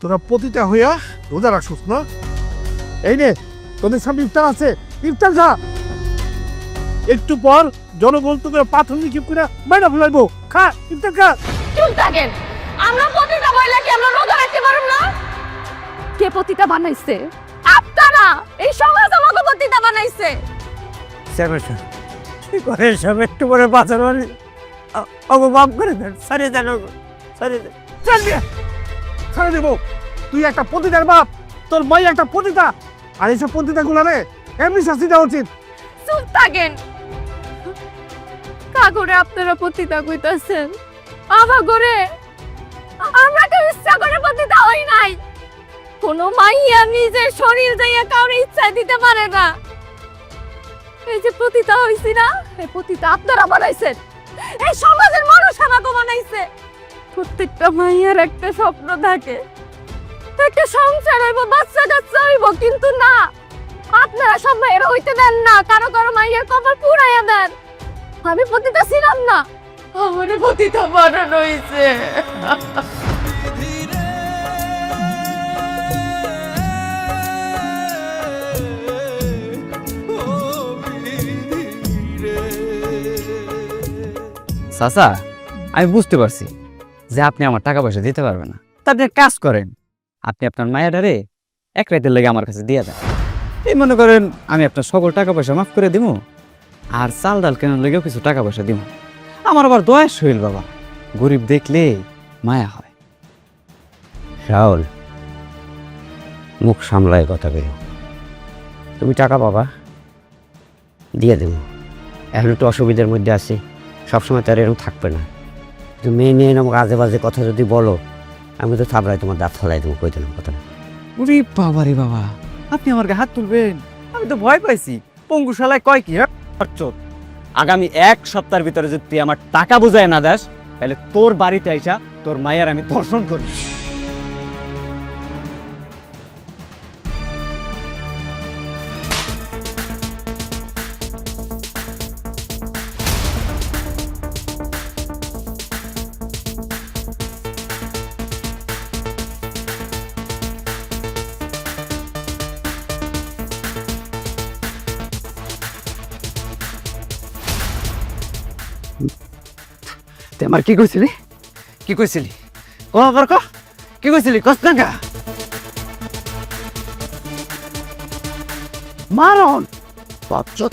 তোরা পতিতা হইয়া রোজা রাখছিস না? এই নে তোদের সামনে ইফতার আছে, ইফতার খা। একটু পর জনগণ তোকে পাথর নিক্ষেপ করে মাইনা ফেলাইবো। খা, ইফতার খা। চুপ থাকেন। আমরা পতিতা বইলা কি আমরা রোজা রাখতে পারব না? কে পতিতা বানাইছে? আপনারা। এই সমাজ আমাকে পতিতা বানাইছে। সেমেশন কি করে সব একটু করে বাঁচার মানে অবমাপ করে দেন, সারিয়ে দেন, সারিয়ে দেন। চল দিয়ে ছাড়ে দেবো। তুই একটা পতিতার বাপ, তোর মাই একটা পতিতা, আর এইসব পতিতা গুলারে এমনি শাস্তি দেওয়া উচিত। চুপ থাকেন। কাগরে আপনারা পতিতা কইতাছেন, আমার ঘরে আমরা কেউ ইচ্ছা করে পতিতা হই নাই। কোনো মাইয়া নিজের শরীর যাইয়া কাউরে ইচ্ছা দিতে পারে না। এই যে পতিতা হইছি না, এই পতিতা আপনারা বানাইছেন। এই সমাজের মানুষ আমাকে বানাইছে। প্রত্যেকটা মাইয়ার একটা স্বপ্ন থাকে, একটা সংসার হইব, বাচ্চা কাচ্চা হইব, কিন্তু না, আপনারা সব মায়েরা হইতে দেন না। কারো কারো মাইয়ার কপাল পুরাইয়া দেন। আমি পতিতা ছিলাম না, আমার পতিতা বানানো হইছে। চাচা, আমি বুঝতে পারছি যে আপনি আমার টাকা পয়সা দিতে পারবেন না। তা আপনি এক কাজ করেন, আপনি আপনার মায়েরারে এক রাতের লেগে আমার কাছে দিয়ে দেন। এই মনে করেন আমি আপনার সকল টাকা পয়সা মাফ করে দিব, আর চাল ডাল কেনার লেগেও কিছু টাকা পয়সা দিব। আমার আবার দয়াস হইল বাবা, গরিব দেখলে মায়া হয়। রাহুল, মুখ সামলায় কথা বেরো। তুমি টাকা পাবা, দিয়ে দেবো। এখন একটু অসুবিধার মধ্যে আছি, সবসময় তার এরকম থাকবে না। তুমি মেয়ে নিয়ে আমাকে আজে বাজে কথা যদি বলো, আমি তো থাবড়াই তোমার দাঁত ফেলাই দেবো, কই দিলাম কথাটা। উরি বাবা রে বাবা, আপনি আমার গায়ে হাত তুলবেন? আমি তো ভয় পাইছি। পঙ্গুশালায় কয় কি আগামী এক সপ্তাহের ভিতরে যদি তুই আমার টাকা বুঝায় না দাস, তাহলে তোর বাড়িতে আইসা তোর মায়ের আমি দর্শন করি। তুই আমার কি কইছিলি? কি কইছিলি? কবার ক কি কইছিলি? কস্তাঙ্গা মারন পাঁচত।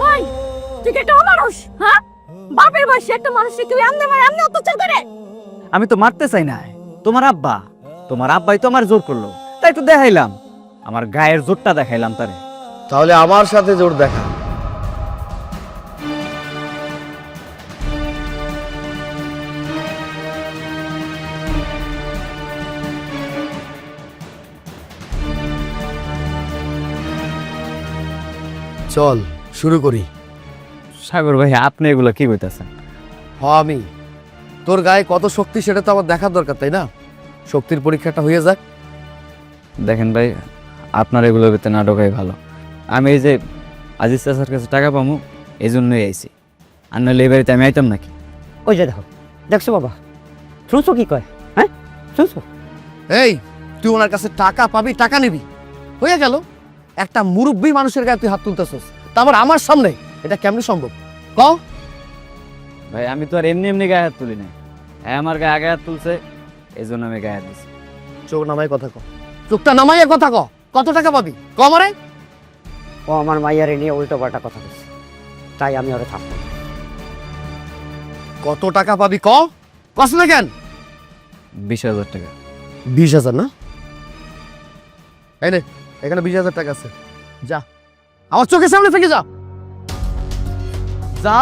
ভাই, তুই কি একটা মানুষ? হ্যাঁ, বাপের বয়সে একটা মানুষকে কেউ এমনি মারে, এমনি অত্যাচার করে? আমি তো মারতে চাই না। তোমার আব্বাই তো আমার জোর করলো, তাই একটু দেখাইলাম, আমার গায়ের জোরটা দেখাইলাম তারে। তাহলে আমার সাথে জোর দেখা। চল শুরু করি। সাগর ভাই, আপনি এগুলো কি কইতাছেন? আমি তোর গায়ে কত শক্তি সেটা তো আমার দেখার দরকার, তাই না? শক্তির পরীক্ষাটা হয়ে যাক। দেখেন ভাই, আপনার এগুলো পেতে না ঢোকাই ভালো। আমি এই যে আজিজ চাচার কাছে টাকা পাবো এই জন্যই আইছি, আর নইলে এই বাড়িতে আমি আইতাম নাকি? ওই যে দেখো, দেখছো বাবা, শুনছো কি কয়? হ্যাঁ, শুনছো? এই তুই ওনার কাছে টাকা পাবি, টাকা নিবি, হয়ে গেল। একটা মুরব্বী মানুষের গায়ে তুই হাত তুলতেছস, তারপর আমার সামনে, এটা কেমনে সম্ভব ক? ভাই আমি তো আর এমনি এমনি গায়ে হাত তুলি নাই, আমার গায়ে আগে হাত তুলছে, এই জন্য আমি গায়ে হাত দিছি। চোখ নামাই কথা ক, চোখটা নামাই কথা ক। কত টাকা পাবি ক আমারে? ও আমার মাইয়ারে নিয়ে উল্টো পাল্টা কথা বলছে, তাই আমি ওরে থাকবো। কত টাকা পাবি ক? কস না কেন? 20,000 টাকা। 20,000 না? এই নে, এখানে 20,000 টাকা আছে, যা আমার চোখের সামনে থেকে যা, যা।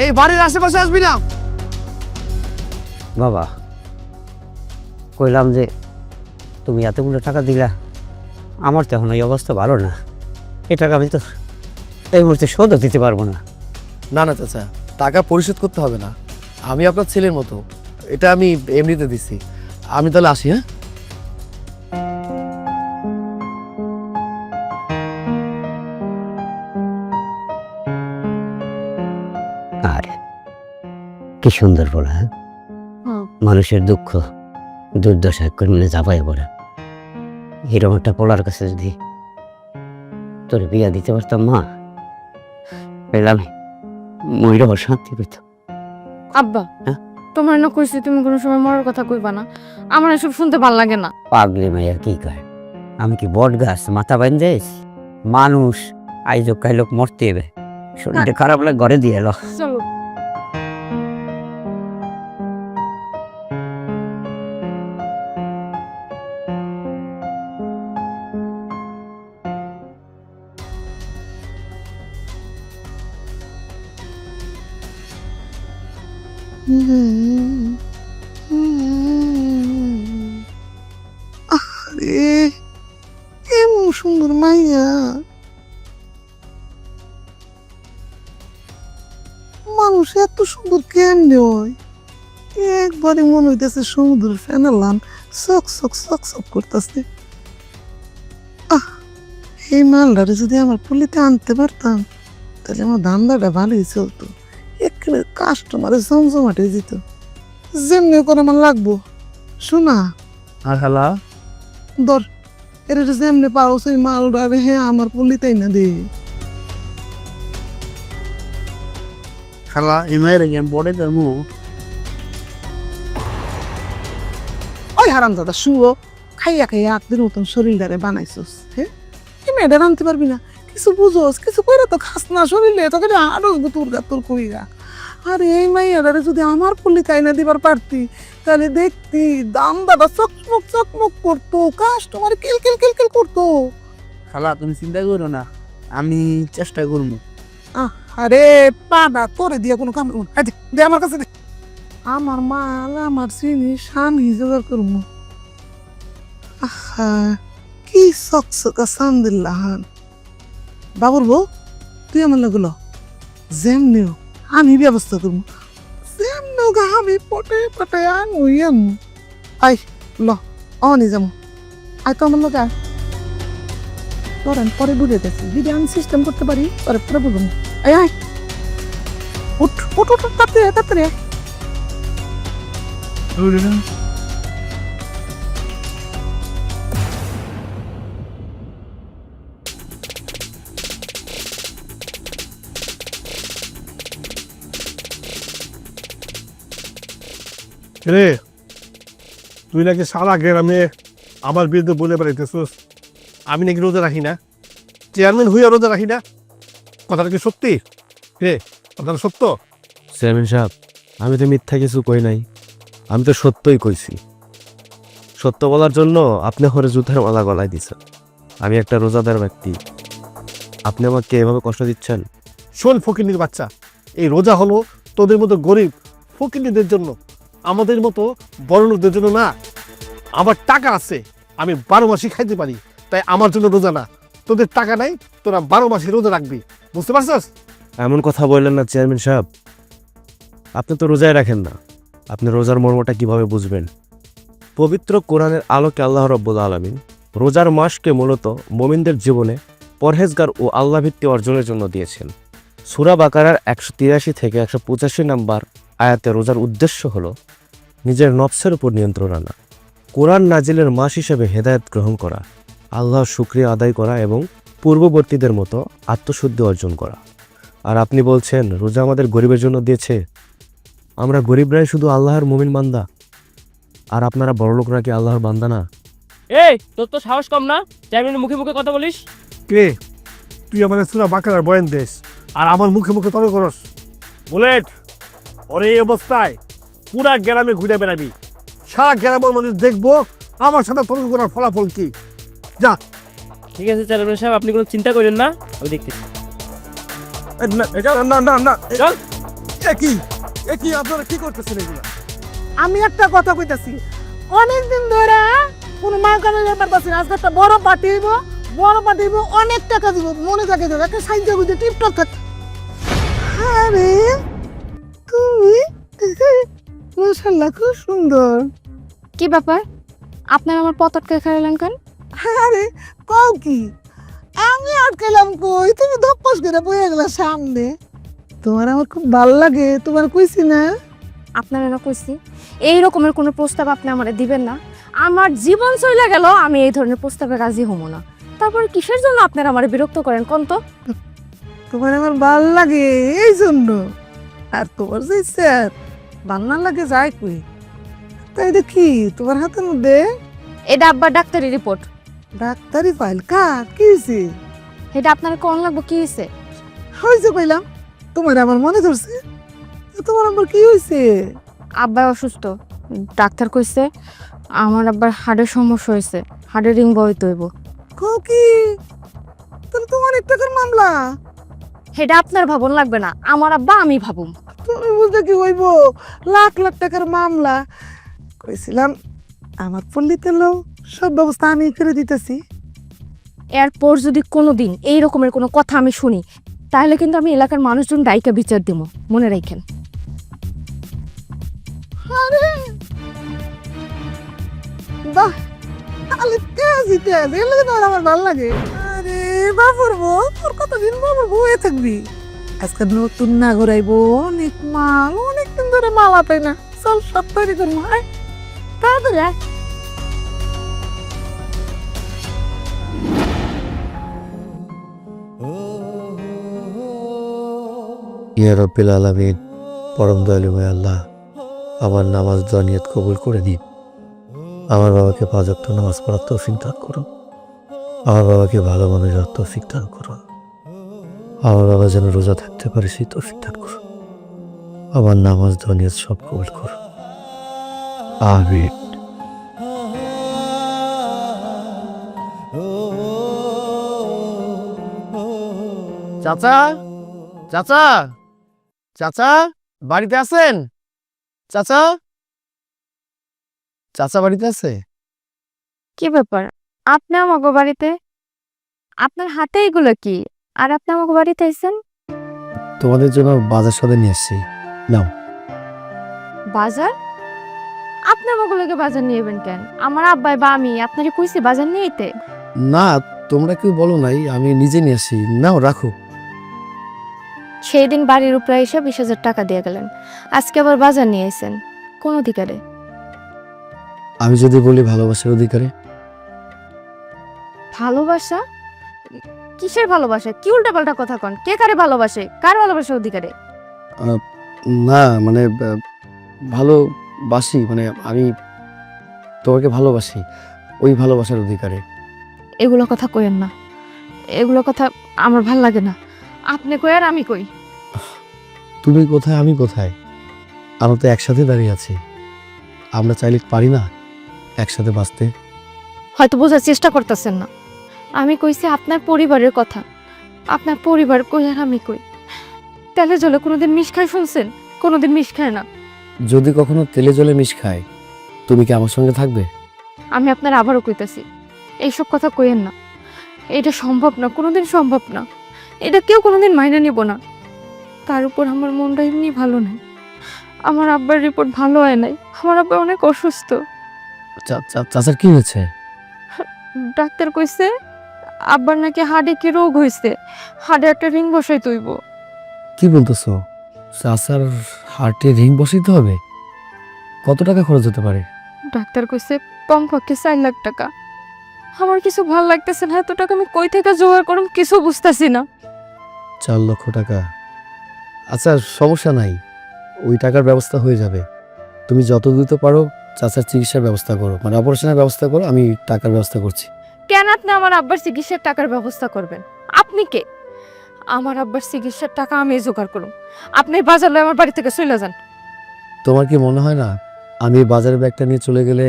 এই বাড়ির আশেপাশে আসবি না। বাবা, কইলাম যে তুমি এতগুলো টাকা দিলা, আমার তো এখন এই অবস্থা ভালো না। এই টাকা আমি তো এই মুহূর্তে শোধও দিতে পারবো না। না না চাচা, টাকা পরিশোধ করতে হবে না, আমি আপনার ছেলের মতো, এটা আমি এমনিতে দিছি। আমি তাহলে আসি, হ্যাঁ? আর কি সুন্দর বলা, হ্যাঁ? মানুষের দুঃখ দুর্দশা করে মিলে চাপাই পড়ে। এরকম একটা পোলার কাছে যদি তোর বিয়া দিতে পারতাম মা, পেলাম ময়ূর শান্তি পেত। আব্বা, হ্যাঁ? তোমার না কইছি তুমি কোনো সময় মরার কথা কইবা না, আমার এসব শুনতে ভাল লাগে না। পাগলি মাইয়া কি কয়, আমি কি বট গাছ মাথা বাইন যাইস? মানুষ আইজক কাইলোক মরতে হবে, শরীরটা খারাপ লাগে ঘরে দিয়ে এলো। চলো। আরে এমন সুন্দর মাইয়া, মানুষ এত সুন্দর কেমনে হয়? একবারে মনে হইতেছে সমুদ্রের ফেনালান চক চক চক চক করতেছে। এই মালটারে যদি আমার পুলিতে আনতে পারতাম তাহলে আমার ধান্দাটা ভালোই চলতো, একেবারে কাস্টমারে জমজমাটে যেত। যেমনি করে আমার লাগবো। শোনা আর খালা, ধর এটা যেমনি পারো সেই মালটারে হ্যাঁ আমার পুলিতেই না দে। খালা এই মায়ের গেম বড়ে দেবো। ওই হারাম দাদা শুয়ো, খাইয়া খাইয়া একদিন মতন শরীরটারে বানাইছস। হ্যাঁ কি মেয়েটা আনতে পারবি না? কিছু বুঝোস, কিছু কইরা তো খাস না শরীরে, তোকে আরো তোর গা তোর কইরা। আর এই মাইয়াটারে যদি আমার পুলিতে আইনা দিবার পারতি তাহলে দেখতি দাম দাদা চকমক চকমক করতো, কাস্টমার কিল কিল কিল কিল করতো। খালা তুমি চিন্তা করো না, আমি চেষ্টা করবো। আরে পানা তোরে দিয়ে কোনো কাম করবো না। এই দে আমার কাছে দে। আমার মাল আমার জিনিস আমি জোগাড় করবো। আহা কি চকচকা সান্দিল্লাহান। বাবুর বউ তুই আমার লাগলো যেমনিও আমি ব্যবস্থা করবো, যেমনিও আমি পটে পটে আনুই আনু। আই ল অনি যাবো, আয় তো আমার লোক আয়। ধরেন পরে বুঝে গেছি যদি আমি সিস্টেম করতে পারি পরে পরে বলুন। আয় আয় উঠ উঠ উঠ তাড়াতাড়ি তাড়াতাড়ি আয়। রে তুই নাকি সারা গ্রামে আমার বিরুদ্ধে বলে বেড়াইতেছিস আমি নাকি রোজা রাখি না, চেয়ারম্যান হইয়া রোজা রাখি না। কথাটা কি সত্যি রে? কথাটা সত্য? চেয়ারম্যান সাহেব, আমি তো মিথ্যা কিছু কই নাই, আমি তো সত্যই কইছি। সত্য বলার জন্য আপনি হরে যুদ্ধের মালা গলায় দিচ্ছেন। আমি একটা রোজাদার ব্যক্তি, আপনি আমাকে এভাবে কষ্ট দিচ্ছেন? শোন ফকিন্নির বাচ্চা, এই রোজা হলো তোদের মতো গরিব ফকিন্নিদের জন্য, আমাদের মতো বড় লোকদের জন্য না। আমার টাকা আছে, আমি 12 মাসই খাইতে পারি, তাই আমার জন্য রোজা না। তোদের টাকা নাই, তোরা 12 মাসই রোজা রাখবি, বুঝতে পারছিস? এমন কথা বললেন না চেয়ারম্যান সাহেব, আপনি তো রোজায় রাখেন না, আপনি রোজার মর্মটা কিভাবে বুঝবেন? পবিত্র কোরআনের আলোকে আল্লাহ রাব্বুল আলামিন রোজার মাসকে মূলত মুমিনদের জীবনে পরহেজগার ও আল্লাহভিত্তি অর্জনের জন্য দিয়েছেন। সূরা বাকারার 183 থেকে 185 নম্বর আয়াতে রোজার উদ্দেশ্য হলো নিজের নফসের উপর নিয়ন্ত্রণ আনা, কোরআন নাজিলের মাস হিসেবে হেদায়েত গ্রহণ করা, আল্লাহর শুকরিয়া আদায় করা এবং পূর্ববর্তীদের মতো আত্মশুদ্ধি অর্জন করা। আর আপনি বলছেন রোজা আমাদের গরিবের জন্য দিয়েছে? আমরা গরিবরাই শুধু আল্লাহর মুমিন বান্দা, আর আপনারা বড়লোক নাকি আল্লাহর বান্দা না? এই তোর তো সাহস কম না, চেয়ারম্যানের মুখে মুখে কথা বলিস? কে তুই আমাদের সুরা বাকারার বয়ান দেশ আর আমার মুখে মুখে তর্ক করস? বুলেট, ওরে এই অবস্থায় পুরা গ্রামে ঘুরে বেড়াবি, সারা গ্রামের মানুষ দেখবো আমার সাথে তর্ক করার ফলাফল কি। যা। ঠিক আছে চেয়ারম্যান সাহেব, আপনি কোনো চিন্তা করেন না, আমি দেখতেছি। না না না, চল। কি আপনারা কি করতেছেন এগুলা? আমি একটা কথা কইতাছি, অনেকদিন ধরে কোনো মা কানে ব্যাপার পাচ্ছি না, আজকে একটা বড় পার্টি হইব, বড় পার্টি হইব, অনেক টাকা দিব, মনে থাকে দেবে একটা সাইজ বুঝে টিপটপ থাক। আরে তুমি মাশাআল্লাহ খুব সুন্দর। কি ব্যাপার আপনার আমার পতটকে খেলেন কেন? আরে কও কি, আমি আটকালাম কই, তুমি ধপ্পস করে বয়ে গেলা সামনে। তোমার আমার খুব ভাল লাগে, তোমার কইছি না? আপনারা না কইছি এই রকমের কোনো প্রস্তাব আপনি আমারে দিবেন না। আমার জীবন চলে গেল, আমি এই ধরনের প্রস্তাবে রাজি হবো না। তারপর কিসের জন্য আপনারা আমারে বিরক্ত করেন কোন তো? তোমার আমার ভাল লাগে এই জন্য। আর তোমার যে স্যার ভাল না লাগে যায় কই। তাই দেখি তোমার হাতের মধ্যে এটা আব্বার ডাক্তারি রিপোর্ট। ডাক্তারি ফাইল কার কি হয়েছে? এটা আপনার কোন লাগবো কি হয়েছে? হয়েছে কইলাম, তোমার আমার মনে ধরছে। তোমার আমার কি হয়েছে? আব্বা অসুস্থ, ডাক্তার কইছে আমার আব্বার হাড়ের সমস্যা হয়েছে, হাড়ের রিং বইতে হইব। কও কি, তাহলে তোমার এক টাকার মামলা? সেটা আপনার ভাবন লাগবে না, আমার আব্বা আমি ভাবুম। তুমি বুঝতে কি হইব, লাখ লাখ টাকার মামলা। কইছিলাম আমার পল্লীতে লো, সব ব্যবস্থা আমি করে দিতেছি। এরপর যদি কোনোদিন এই রকমের কোনো কথা আমি শুনি, তাহলে কিন্তু আমি এলাকার মানুষজন ডাইকা বিচার দিব, মনে রাখেন। আরে বাহ, তাহলে তেজি তেজ এগুলো তো আমার ভালো লাগে। আরে বাবুর বউ, তোর কতদিন বাবুর বউ হয়ে থাকবি? আজকে নতুন না ঘুরাইবো, অনেক মাল, অনেকদিন ধরে মাল আতাই না। চল সব তৈরি করবো, আয় তাড়াতাড়ি আয়। ইয়া রব্বিল আলামিন, পরম দয়ালু আল্লাহ, আমার নামাজ দোয়া নিয়ত কবুল করে দিন। আমার বাবাকে 5 ওয়াক্ত নামাজ পড়ার তৌফিক দান করুন। আমার বাবাকে ভালো মানুষের তৌফিক দান করুন। আমার বাবা যেন রোজা থাকতে পারে সেই তৌফিক দান করুন। আমার নামাজ দোয়া নিয়ত সব কবুল করুন, আমিন। চাচা, চাচা, চাচা বাড়িতে আছেন? চাচা, চাচা বাড়িতে আছে? কি ব্যাপার আপনি আমাকে বাড়িতে? আপনার হাতে এগুলো কি? আর আপনি আমাকে বাড়িতে আইছেন? তোমাদের জন্য বাজার সদাই নিয়ে এসেছি, নাও। বাজার? আপনি আমাকে লোকে বাজার নিয়েবেন কেন? আমার আব্বাই বা আমি আপনাকে কইছি বাজার নিয়ে আইতে? না, তোমরা কেউ বলো নাই, আমি নিজে নিয়ে আসি। নাও, রাখো। সেই দিন বাড়ির উপরে এসে 20,000 টাকা দিয়ে গেলেন, আজকে আবার বাজার নিয়ে আইছেন কোন অধিকারে? আমি যদি বলি ভালোবাসার অধিকারে। ভালোবাসা? কিসের ভালোবাসা? কি উল্টাপাল্টা কথা কন? কে কারে ভালোবাসে? কার ভালোবাসার অধিকারে? না মানে ভালোবাসি, মানে আমি তোমাকে ভালোবাসি, ওই ভালোবাসার অধিকারে। এগুলো কথা কইেন না, এগুলো কথা আমার ভাল লাগে না। আপনি কই আর আমি কই? তুমি কোথায় আমি কোথায়? আমরা তো একসাথে দাঁড়িয়ে আছি। আমরা চাইলে পারি না একসাথে বাঁচতে? হয়তো বোঝার চেষ্টা করতেছেন না। আমি কইছি আপনার পরিবারের কথা, আপনার পরিবার কই আর আমি কই? তেলে জলে কোনোদিন মিশ খায় শুনছেন? কোনোদিন মিশ খায় না। যদি কখনো তেলে জলে মিশ খায়, তুমি কি আমার সঙ্গে থাকবে? আমি আপনার আবারও কইতাছি, এইসব কথা কইেন না। এটা সম্ভব না, কোনোদিন সম্ভব না। এটা কেউ কোনোদিন মাইনে নিব না। তার উপর আমার মনটা এমনি ভালো নাই। আমার আব্বার রিপোর্ট ভালো হয় নাই, আমার আব্বা অনেক অসুস্থ। চাচার কি হয়েছে? ডাক্তার কইছে আব্বার নাকি হার্টে কি রোগ হয়েছে, হার্টে একটা রিং বসাই তৈব। কি বলতেছো? চাচার হার্টে রিং বসাইতে হবে? কত টাকা খরচ হতে পারে? ডাক্তার কইছে কমপক্ষে 4 লাখ টাকা। আমার কিছু ভালো লাগতেছে না, এত টাকা আমি কই থেকে জোগাড় করুম কিছু বুঝতেছি না। 4 লক্ষ টাকা? আচ্ছা, সমস্যা নাই, ওই টাকার ব্যবস্থা হয়ে যাবে। তুমি যত দ্রুত পারো চাচার চিকিৎসার ব্যবস্থা করো, মানে অপারেশনের ব্যবস্থা করো, আমি টাকার ব্যবস্থা করছি। কেন আপনি আমার আব্বার চিকিৎসার টাকার ব্যবস্থা করবেন? আপনি কে? আমার আব্বার চিকিৎসার টাকা আমি জোগাড় করুম। আপনি বাজার লয়ে আমার বাড়ি থেকে চলে যান। তোমার কি মনে হয় না আমি এই বাজারের ব্যাগটা নিয়ে চলে গেলে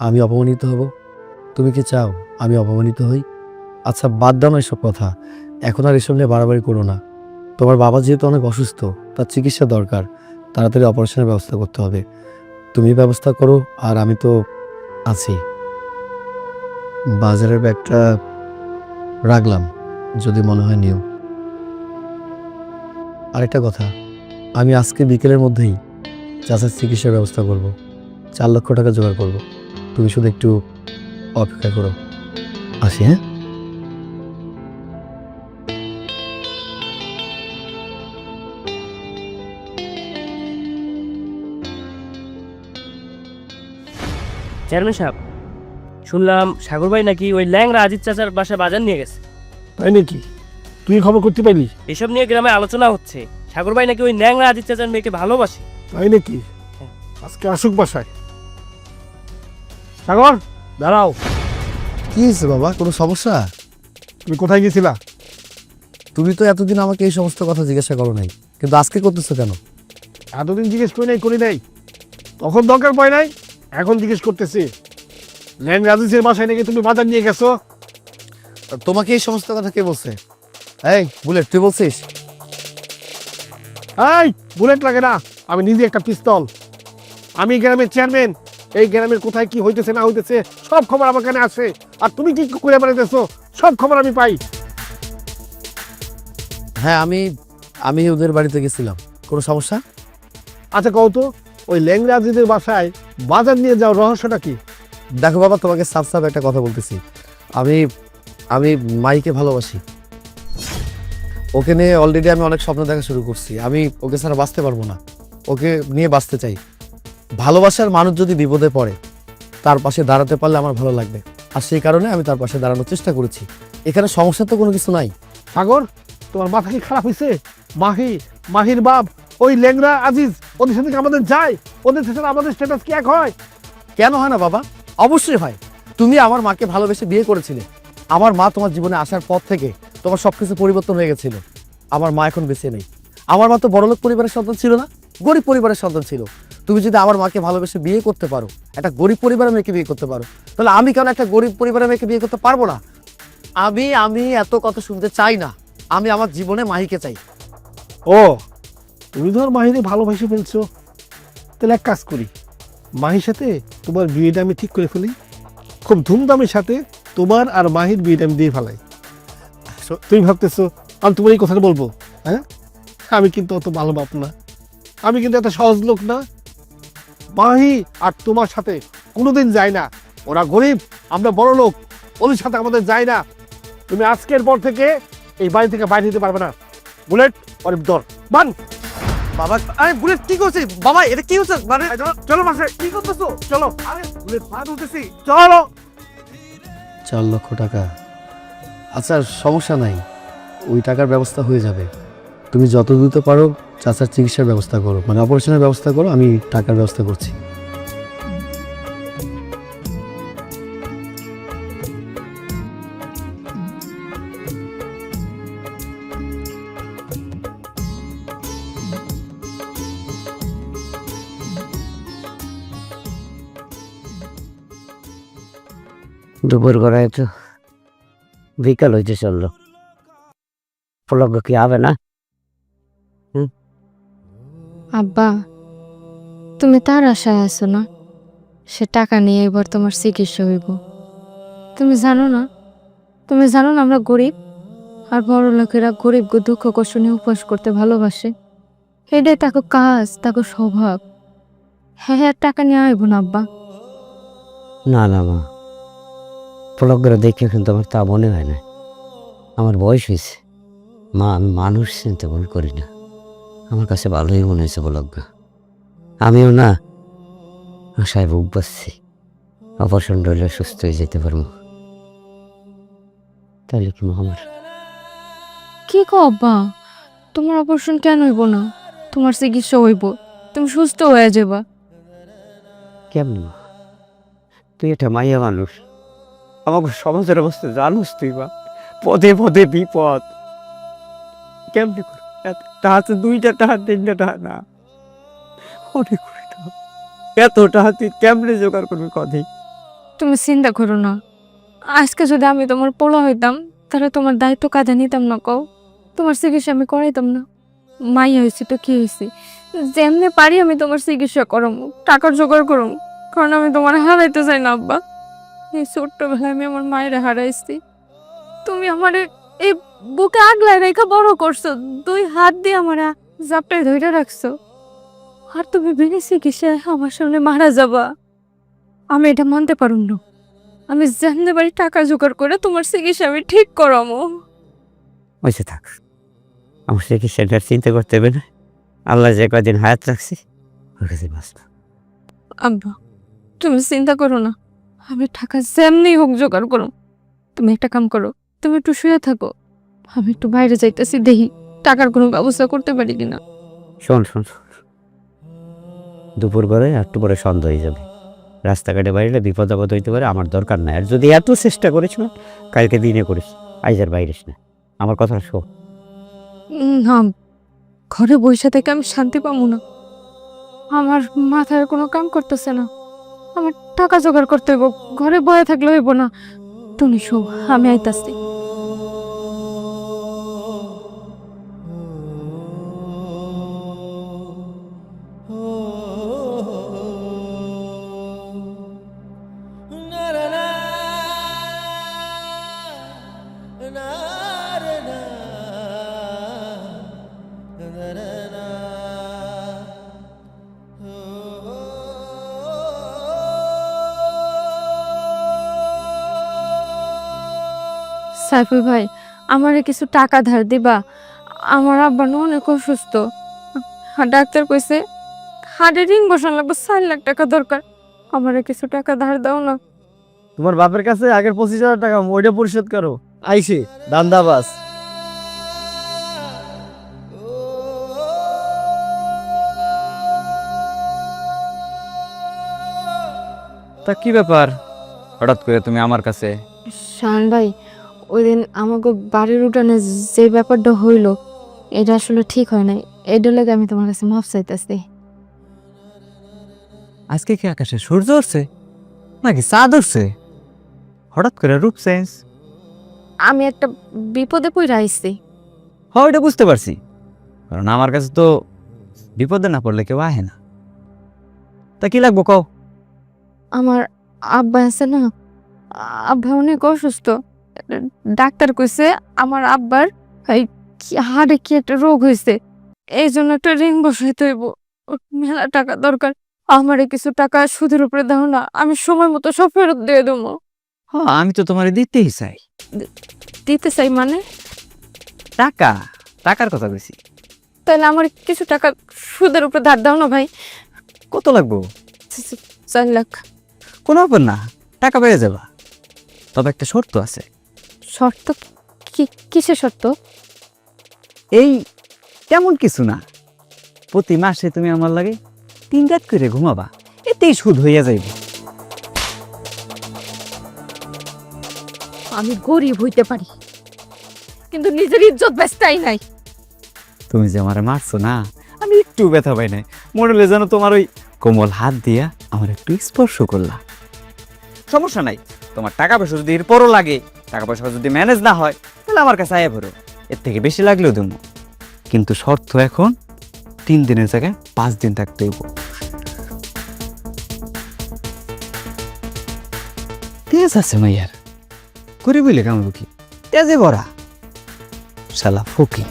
আমি অপমানিত হব? তুমি কি চাও আমি অপমানিত হই? আচ্ছা, বাদ দাও না এসব কথা, এখন আর এসব নিয়ে বাড়াবাড়ি করো না। তোমার বাবা যেহেতু অনেক অসুস্থ, তার চিকিৎসা দরকার, তাড়াতাড়ি অপারেশনের ব্যবস্থা করতে হবে। তুমি ব্যবস্থা করো, আর আমি তো আছি। বাজারের ব্যাগটা রাখলাম, যদি মনে হয় নিও। আরেকটা কথা, আমি আজকে বিকেলের মধ্যেই চাচার চিকিৎসার ব্যবস্থা করব, 4 লক্ষ টাকা জোগাড় করব। তুমি শুধু একটু অপেক্ষা করো, আসি হ্যাঁ। চেয়ারম্যান সাহেব, শুনলাম সাগর ভাই নাকি ওই ল্যাংরা আজিজ চাচার বাসায় বাজার নিয়ে গেছে। তাই নাকি? তুই খবর করতে পারলি? এসব নিয়ে গ্রামে আলোচনা হচ্ছে। সাগর ভাই নাকি ওই ল্যাংরা আজিজ চাচার মেয়েকে ভালোবাসে। তাই নাকি? আজকে আসুক বাসায়। সাগর, দাঁড়াও। কি হয়েছে বাবা, কোনো সমস্যা? তুমি কোথায় গেছিলা? তুমি তো এতদিন আমাকে এই সমস্ত কথা জিজ্ঞাসা করো নাই, কিন্তু আজকে করতেছো কেন? এতদিন জিজ্ঞেস করি নাই। তখন দরকার পড়ে নাই, এখন জিজ্ঞেস করতেছি। ল্যান্ড রাজিসের বাসায় নাকি তুমি বাজার নিয়ে গেছো? তোমাকে এই সমস্ত কথা কে বলছে? এই বুলেট, তুই বলছিস? এই বুলেট লাগে না, আমি নিজে একটা পিস্তল। আমি গ্রামের চেয়ারম্যান, এই গ্রামের কোথায় কি হইতেছে না হইতেছে সব খবর আমার কাছে আসে। আর তুমি কি করে বেড়াইতেছো সব খবর আমি পাই। হ্যাঁ, আমি ওদের বাড়িতে গেছিলাম। কোনো সমস্যা? আচ্ছা কও তো, ওই ল্যাংরা আজিজের বাসায় বাজার নিয়ে যাও রহস্যটা কি? দেখো বাবা, তোমাকে সাফ সাফ একটা কথা বলতেছি। আমি মাইকে ভালোবাসি। ওকে নিয়ে অলরেডি আমি অনেক স্বপ্ন দেখা শুরু করছি। আমি ওকে ছাড়া বাঁচতে পারবো না, ওকে নিয়ে বাঁচতে চাই। ভালোবাসার মানুষ যদি বিপদে পড়ে তার পাশে দাঁড়াতে পারলে আমার ভালো লাগবে, আর সেই কারণে আমি তার পাশে দাঁড়ানোর চেষ্টা করেছি। এখানে সমস্যা তো কোনো কিছু নাই। সাগর, তোমার মাথা কি খারাপ হয়েছে? মাহির বাপ ওই ল্যাংরা আজিজ, ওদের সাথে কি আমাদের যায়? ওদের সাথে আমাদের স্ট্যাটাস কি এক হয়? কেন হয় না বাবা? অবশ্যই হয়। তুমি আমার মাকে ভালোবেসে বিয়ে করেছিলে। আমার মা তোমার জীবনে আসার পর থেকে তোমার সবকিছু পরিবর্তন হয়ে গেছিল। আমার মা এখন বেঁচে নেই। আমার মা তো বড়লোক পরিবারের সন্তান ছিল না, গরিব পরিবারের সন্তান ছিল। তুমি যদি আমার মাকে ভালোবেসে বিয়ে করতে পারো, একটা গরিব পরিবারের মেয়েকে বিয়ে করতে পারো, তাহলে আমি কেন একটা গরিব পরিবারের মেয়েকে বিয়ে করতে পারবো না? আমি এত কথা শুনতে চাই না। আমি আমার জীবনে মাহিকে চাই। ও, তুমি ধর মাহিরে ভালোবাসে ফেলছো, তাহলে এক কাজ করি, মাহির সাথে তোমার বিয়েটা আমি ঠিক করে ফেলি। খুব ধুমধামের সাথে তোমার আর মাহির বিয়েটা আমি দিয়ে ফেলাই। তুমি ভাবতেছো আমি তোমার এই কথাটা বলবো? হ্যাঁ, আমি কিন্তু অত ভালো বাপ না, আমি কিন্তু এত সহজ লোক না। মাহি আর তোমার সাথে কোনোদিন যায় না। ওরা গরিব, আমরা বড় লোক, ওদের সাথে আমাদের যায় না। তুমি আজকের পর থেকে এই বাড়ি থেকে বাইরে দিতে পারবে না। বুলেট, অনেক দর বান। বাবা, আরে বুলেট কি করছিস বাবা? এটা কি হচ্ছে? মানে চলো মাসে, কি করতেছো? চলো। আরে বুলেট পা ধরতেছি, চলো। 4 লক্ষ টাকা? আচ্ছা, সমস্যা নাই, ওই টাকার ব্যবস্থা হয়ে যাবে। তুমি যত দ্রুত পারো চাচার চিকিৎসার ব্যবস্থা করো, মানে অপারেশনের ব্যবস্থা করো, আমি টাকার ব্যবস্থা করছি। দুপুর গড়ায় তো বিকাল হইতে চললো, পলক কি হবে না? আব্বা, তুমি তার আশায় আছো না? সে টাকা নিয়ে এবার তোমার চিকিৎসা হইব। তুমি জানো না আমরা গরিব, আর বড় লোকেরা গরিব দুঃখ কষ্ট নিয়ে উপবাস করতে ভালোবাসে। এটাই তাকে কাজ, তাকে স্বভাব। হ্যাঁ হ্যাঁ, টাকা নিয়ে আইব না আব্বা। না না মা, পলক করে দেখে কিন্তু আমার তা মনে হয় না। আমার বয়স হয়েছে মা, আমি মানুষ চিনতে ভুল করি না। আমার কাছে ভালোই মনে হয়েছে পলক। আমিও না আশায় বুক বাঁচছি, অপারেশন রইলে সুস্থ হয়ে যেতে পারবো। তাহলে কি মা আমার? কি কো আব্বা, তোমার অপারেশন কেন হইব না? তোমার চিকিৎসা হইব, তুমি সুস্থ হয়ে যাবা। কেমন মা? তুই একটা মাইয়া মানুষ, আমাকে সমাজের অবস্থা জানোস তুই মা, পদে পদে বিপদ। কেমনি করে টাকা, 2টা টাকা 3টা টাকা না, অনেক করে টাকা। এত টাকা তুই কেমনে জোগাড় করবি কদিন? তুমি চিন্তা করো না, আজকে যদি আমি তোমার পোলা হইতাম তাহলে তোমার দায়িত্ব কাঁধে নিতাম না। কও, তোমার চিকিৎসা আমি করাইতাম না? মাইয়া হয়েছি তো কি হয়েছি, যেমনি পারি আমি তোমার চিকিৎসা করম, টাকার জোগাড় করম। কারণ আমি তোমার হারাইতে চাই না আব্বা। এই ছোট্টবেলায় আমি আমার মায়ের হারাইছি, তুমি আমার এই বুকে আগলায় রেখে বড় করছো, 2 হাত দিয়ে আমার জাপটায় ধরে রাখছো। আর তুমি বিনা চিকিৎসায় আমার সামনে মারা যাবা, আমি এটা মানতে পারুম না। আমি জানতে পারি টাকা জোগাড় করে তোমার চিকিৎসা আমি ঠিক করামো। হয়েছে থাক, আমার চিকিৎসাটার চিন্তা করতে হবে না। আল্লাহ যে কদিন হায়াত রাখছি ওর কাছে বাঁচব। আব্বা, তুমি চিন্তা করো না, আমি টাকা যেমনি হোক জোগাড় করো। তুমি একটা কাম করো, তুমি একটু শুয়ে থাকো, আমি একটু বাইরে যাইতেছি, দেখি টাকার কোনো ব্যবস্থা করতে পারি কিনা। শোন শোন শোন, দুপুর করে একটু পরে সন্ধ্যা হয়ে যাবে। রাস্তাঘাটে বাইরে বিপদ আপদ হইতে পারে, আমার দরকার নাই। আর যদি এত চেষ্টা করিস না, কালকে দিনে করিস, আইজ আর বাইরিস না। আমার কথা শোন। না, ঘরে বসে থেকে আমি শান্তি পাবো না। আমার মাথায় কোনো কাম করতেছে না, আমার টাকা জোগাড় করতে হইব, ঘরে বয়ে থাকলে হইব না। তুমি শো, আমি আইতাছি। সাইফুল ভাই, আমারে কিছু টাকা ধার দিবা? আমার আব্বা না অনেক অসুস্থ, আর ডাক্তার কইছে হাড়ে রিং বসানো লাগবে, 4 লাখ টাকা দরকার। আমারে কিছু টাকা ধার দাও না। তোমার বাপের কাছে আগের 25,000 টাকা ওইটা পরিশোধ করো। আইসি দান্দাবাস। তা কি ব্যাপার, হঠাৎ করে তুমি আমার কাছে? শান ভাই, ওই দিন আমাকে বাড়ির উঠানে যে ব্যাপারটা হইল, এটা আসলে ঠিক হয় নাই। এটা লাগে আমি তোমার কাছে মাফ চাইতেছি। আজকে কি আকাশে সূর্য উঠছে নাকি চাঁদ উঠছে? হঠাৎ করে রূপ চেঞ্জ। আমি একটা বিপদে পড়ে আইছি। হ্যাঁ, ওইটা বুঝতে পারছি, কারণ আমার কাছে তো বিপদে না পড়লে কেউ আহে না। তা কি লাগবো কও? আমার আব্বা আছে না, আব্বা অনেক অসুস্থ। ডাক্তার কইছে আমার আব্বার এই হাড়ে কি একটা রোগ হয়েছে, এই জন্য একটা রিং বসাইতে হইব। ওর মেলা টাকা দরকার। আমারে কিছু টাকা সুদের উপরে দাও না, আমি সময় মতো সব ফেরত দিয়ে দেবো। হ্যাঁ, আমি তো তোমার দিতেই চাই। দিতে চাই মানে? টাকা, টাকার কথা বলছি। তাহলে আমার কিছু টাকা সুদের উপরে ধার দাও না ভাই। কত লাগবো? 4 লাখ। কোনো ব্যাপার না, টাকা পেয়ে যাবা, তবে একটা শর্ত আছে। শর্ত? কিসের শর্ত? এই তেমন কিছু না, প্রতি মাসে তুমি আমার লাগে 3 রাত করে ঘুমাবা, এতেই সুদ হইয়া যাইব। আমি গরিব হইতে পারি, কিন্তু নিজের ইজ্জত বেচতেই নাই। তুমি যে আমারে মারছো না, আমি একটু ব্যথা পাই নাই। মনে হলে যেন তোমার ওই কোমল হাত দিয়া আমার একটু স্পর্শ করলা। সমস্যা নাই, তোমার টাকা পয়সা যদি এরপরও লাগে, টাকা পয়সা যদি ম্যানেজ না হয়, তাহলে আমার কাছে আয়া ভরো, এর থেকে বেশি লাগলেও দেবো। কিন্তু শর্ত এখন 3 দিনের জায়গায় 5 দিন থাকতে হইব। তেজ আছে মাইয়ার, করি বলে কামড় কি তেজে ভরা, শালা ফকির।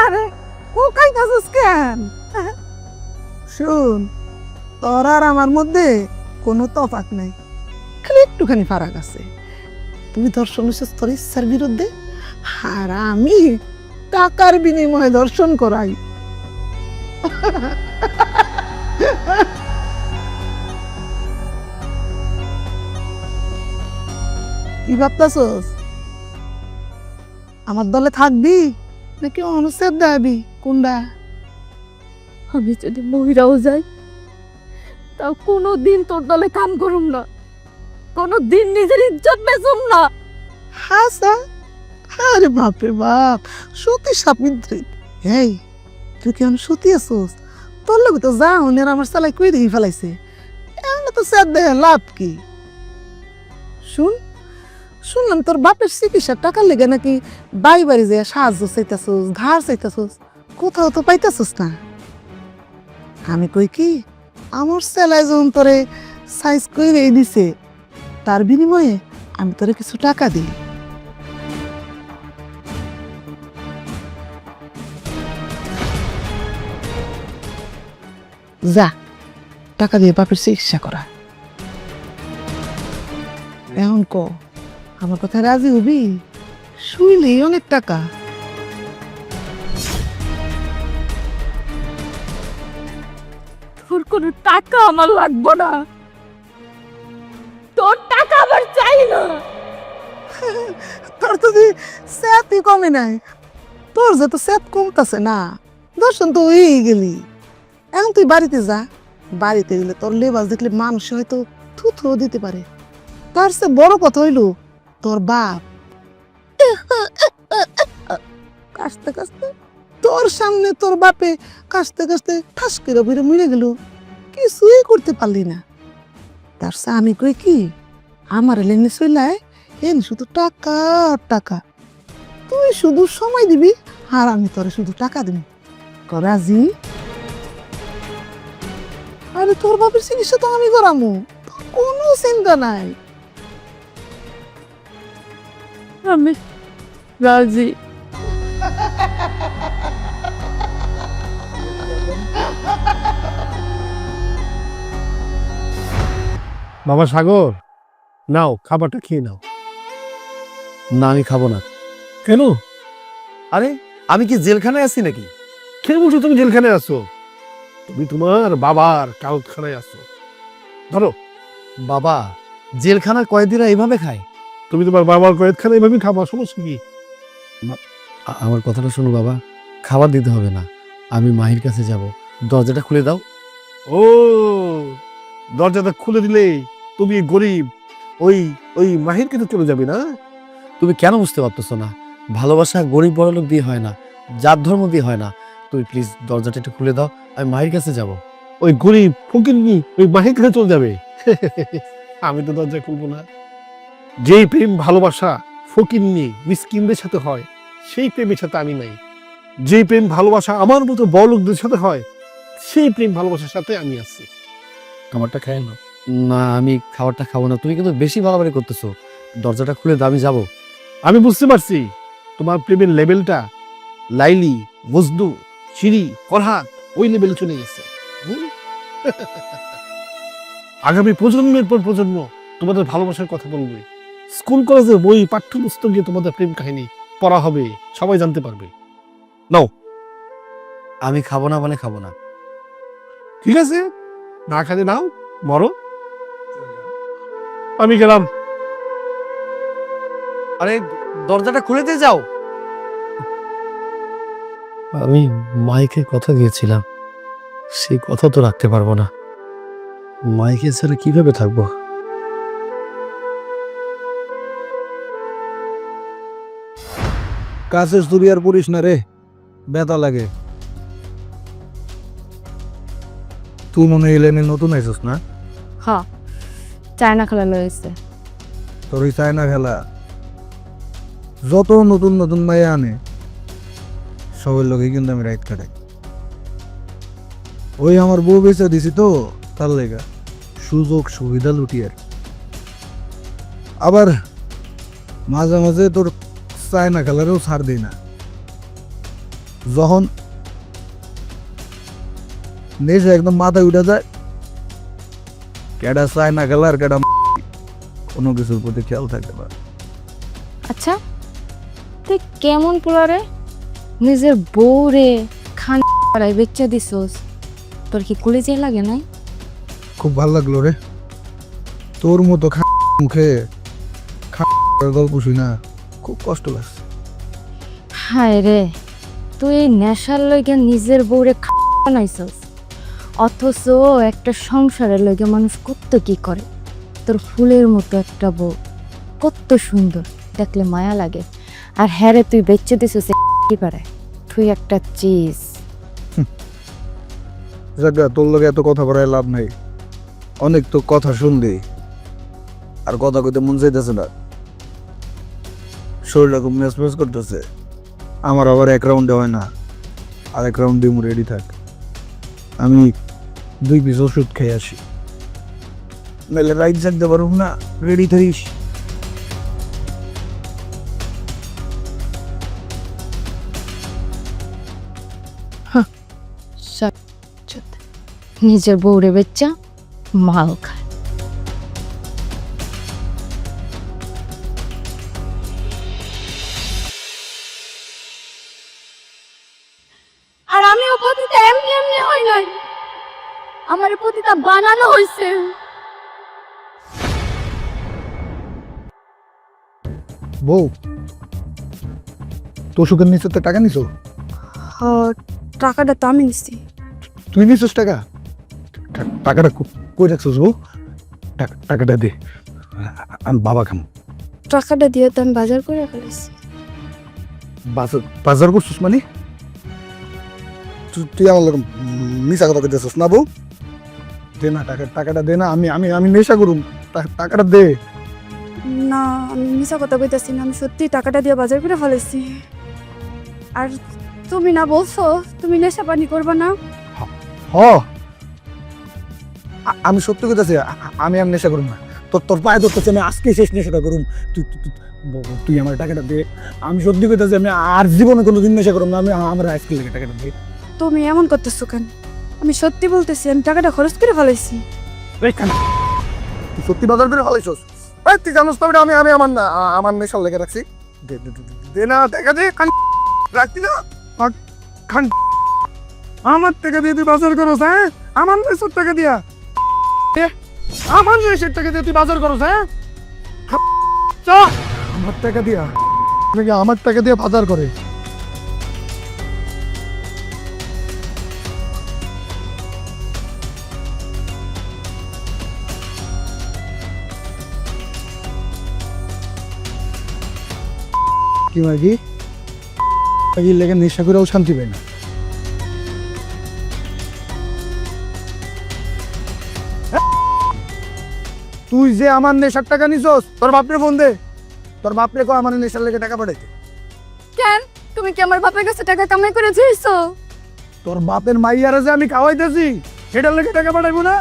আরে ও কাই কাজস কেন? শুন, তোর আর আমার মধ্যে কোনো তফাৎ নাই, খালি একটুখানি ফারাক আছে। তুই দর্শন হইছিস তোর ইচ্ছার বিরুদ্ধে, আর আমি টাকার বিনিময়ে দর্শন করাই। কি ভাবতাছস? আমার দলে থাকবি নাকি অনুচ্ছেদ দেবি? কোনটা? আমি যদি মহিলাও যাই, তাও কোনোদিন তোর দলে কাম করুম না, কোনোদিন নিজের ইজ্জত বেচুম না। হাসা, আরে বাপরে বাপ, সতী সাবিত্রী। এই তুই কেমন সতী আছোস? তোর লোক তো যা হনের আমার সালাই কই দেখি ফেলাইছে, এমন তো স্যার দেহে লাভ কি? শুন, শুনলাম তোর বাপের চিকিৎসার টাকার লেগে নাকি বাড়ি বাড়ি যে সাহায্য চাইতাছোস, ধার চাইতাছোস, কোথাও তো পাইতাছোস না। আমি কই কি, আমার সেলাই যখন তোরে সাইজ করে দিছে, তার বিনিময়ে আমি তোরে কিছু টাকা দিই। যা, টাকা দিয়ে বাপের চিকিৎসা করা। এখন ক, আমার কথা রাজি হবি? শুইলেই অনেক টাকা। তোর কোনো টাকা আমার লাগবে না, তোর টাকা আমার চাই না। তোর তো স্যাতই কমে নাই, তোর যে তো স্যাত কমতাছে না, দর্শন তো হয়েই গেলি। এখন তুই বাড়িতে যা, বাড়িতে গেলে তোর লেবাস দেখলে মানুষ হয়তো থুথু দিতে পারে। তার চেয়ে বড় কথা হইল তোর বাপ কাশতে কাশতে তোর সামনে তোর বাপে কাশতে কাশতে ঠাস করে বেড়ে মরে গেল, কিছুই করতে পারলি না। তার চেয়ে আমি কই কি, আমার লেনে চইলায় এন শুধু টাকা আর টাকা, তুই শুধু সময় দিবি আর আমি তোরে শুধু টাকা দিবি। রাজি? আরে তোর বাপের চিকিৎসা তো আমি করামু, তোর কোনো চিন্তা নাই। আমি রাজি। বাবা সাগর, নাও খাবারটা খেয়ে নাও। না, আমি খাবো না। কেন? আরে আমি কি জেলখানায় আছি নাকি? কে বলছো তুমি জেলখানায় আছো? তুমি তোমার বাবার কাউখানায় আছো। ধরো। বাবা, জেলখানার কয়েদিরা এইভাবে খায়? তুমি তোমার বাবার কয়েদখানা এভাবে খাবা, সমস্যা কি? আমার কথাটা শোনো বাবা, খাবার দিতে হবে না, আমি মাহির কাছে যাব, দরজাটা খুলে দাও। ও, দরজাটা খুলে দিলে তুমি গরিব ওই ওই মাহির কাছে চলে যাবে না? তুমি কেন বুঝতে পারতেছো না? ভালোবাসা গরিব বড় লোক দিয়ে হয় না, জাত ধর্ম দিয়ে হয় না। তুমি প্লিজ দরজাটা একটু খুলে দাও, আমি মাহির কাছে যাব। ওই গরিব ফকিরনি ওই মাহির কাছে চলে যাবে? আমি তো দরজা খুলবো না। যেই প্রেম ভালোবাসা ফকিরনি মিসকিনদের সাথে হয়, সেই প্রেমের সাথে আমি নাই। যেই প্রেম ভালোবাসা আমার মতো বড় লোকদের সাথে হয়, সেই প্রেম ভালোবাসার সাথে আমি আছি। খাবারটা খায় না। না, আমি খাবারটা খাবো না, তুমি কিন্তু বেশি বাড়াবাড়ি করতেছো। দরজাটা খুলে দাও, আমি যাবো। আমি বুঝতে পারছি তোমার প্রেমের লেভেলটা লাইলি, মজনু, শিরি, ফরহাদ ওই লেভেলে চলে গেছে। আগামী প্রজন্মের পর প্রজন্ম তোমাদের ভালোবাসার কথা বলবে, স্কুল কলেজের বই পাঠ্যপুস্তকে তোমাদের প্রেম কাহিনী পড়া হবে, সবাই জানতে পারবে। নাও। আমি খাবো না মানে খাবো না। ঠিক আছে, না খাতে নাও, মরো। আমি গেলাম। আরে দরজাটা খুলে দিয়ে যাও। আমি মাইকে কথা দিয়েছিলাম, সেই কথা তো রাখতে পারবো না। মাইকে ছাড়া কিভাবে থাকবো? কাছের চুরি আর পড়িস না রে, ব্যথা লাগে। তুই মনে হয় এলেনে নতুন আইসস না? হ্যাঁ, চায়না খেলা লয়েছে। তোর ওই চায়না খেলা যত নতুন নতুন মাইয়া আনে সবার লোকে কিন্তু আমি রাইট কাটাই। ওই আমার বউ বেঁচে দিছি তো, তার লেগা সুযোগ সুবিধা লুটিয়ার। আবার মাঝে মাঝে তোর চায়না খেলারেও ছাড় দিই না। যখন নেশা একদম মাথায় উঠে যায়, কেডা চায়না খেলার কেডা কোনো কিছুর প্রতি খেয়াল থাকে না। আচ্ছা, তুই কেমন পোলারে নিজের বউরে খান পাড়ায় বেচা দিছস, তোর কি কলেজে লাগে নাই? খুব ভালো লাগলো রে, তোর মতো মুখে গল্প শুই না, খুব কষ্ট লাগছে। হায় রে, তুই এই নেশার লইগে নিজের বউরে বানাইছস, অথচ একটা সংসারের লইগে মানুষ কত কি করে। তোর ফুলের মতো একটা বউ, কত সুন্দর, দেখলে মায়া লাগে। আর হ্যাঁ রে, তুই বেচে দিছিস কি পারে, তুই একটা চিজ। জায়গা তোর লগে এত কথা বলায় লাভ নাই, অনেক তো কথা শুনলি আর কথা কইতে মন চাইতেছে না। শরীরটা খুব মেসমেস করতেছে। আমার আবার এক রাউন্ডে হয় না, আর এক রাউন্ডে রেডি থাক। আমি 2 পিস ওষুধ খেয়ে আসি, মেলে রাইট থাকতে পারুম না। রেডি থাকিস। নিজের বউরে বেচ্চা মাল খায়। আর আমি ও পতিতা এমনি এমনি হই নাই, আমার পতিতা বানানো হয়েছে। বউ, তো সুখের নিচে তো টাকা নিছো? টাকাটা তো আমি নিছি। তুই নিছিস টাকা? টাকাটা কই রাখছিস বউ? টাকাটা দে, আমি বাবা খাম। টাকাটা দিয়ে তো আমি বাজার করে ফেলেছি। বাজার করছিস মানে? তুই আমার লোক মিশা কথা কইতেছিস না বউ? দে না টাকাটা দে না, আমি আমি আমি নেশা করুম। টাকাটা দে। না, আমি মিছা কথা কইতাছি না, আমি সত্যি টাকাটা দিয়ে বাজার করে ফেলেছি। আর তুমি না বলছো তুমি নেশা পানি করবা না? হ, আমি সত্যি কইতাছি, আমি আর নেশা করুম না। তোর পায়ে ধরতেছি, আমি আজকে শেষ নেশাটা করুম। তুই আমার টাকাটা দে। আমি সত্যি কইতাছি, আমি আর জীবনে কোনোদিন নেশা করুম না। আমি আমার আজকে লেগে টাকাটা দে। তুমি এমন করতেছো কেন? আমি সত্যি বলতেছি, আমি টাকাটা খরচ করে ফেলেছি। তুই সত্যি বাজার করে ফেলাইছস? তুই জানোস তো আমি আমি আমার না আমার নেশার লেগে রাখছি। দে না টাকা দে, রাখতি না। আমার টাকা দিয়ে তুই বাজার করস? হ্যাঁ, আমার নেশার টাকা দিয়া, আমার নেশার টাকা দিয়ে তুই বাজার করস? হ্যাঁ, আমার টাকা দিয়া, আমার টাকা দিয়ে বাজার করে। কি মাগি লেগে নেশা করেও শান্তি পায় না। তুই যে আমার নেশার টাকা নিছস, তোর বাপরে ফোন দে। তোর বাপরে কো আমার নেশার লেগে টাকা পাঠাইতে। কেন? তুমি কি আমার বাপের কাছে টাকা কামাই করে দিয়েছো? তোর বাপের মাইয়ারা যে আমি খাওয়াইতেছি, সেটার লেগে টাকা পাঠাইবো না?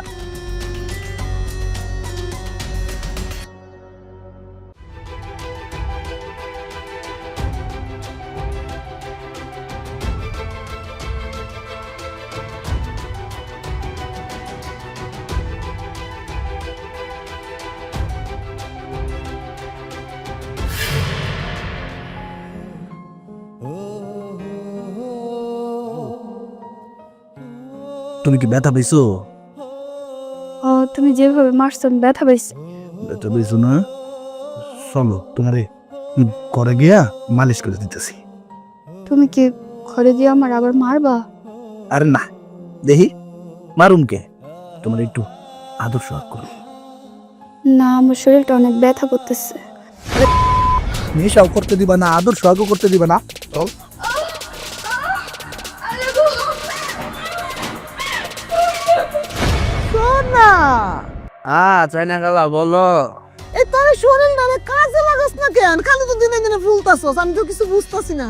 তুমি কি ব্যথা পাইছো? তুমি যেভাবে মারছো আমি ব্যথা পাইছি। ব্যথা পাইছো না? চলো তোমারে ঘরে গিয়া মালিশ করে দিতেছি। তুমি কি ঘরে গিয়ে আমার আবার মারবা? আরে না, দেখি মারুম কে, তোমার একটু আদর সোহাগ করো। না, আমার শরীরটা অনেক ব্যথা করতেছে। নেশাও করতে দিবা না, আদর সোহাগও করতে দিবা না। চল। চাইনা খালা বলো। এই তোর শরীর না কাজে লাগাস না কেন? খালি তো দিনে দিনে ফুলতাছস, আমি তো কিছু বুঝতাছি না।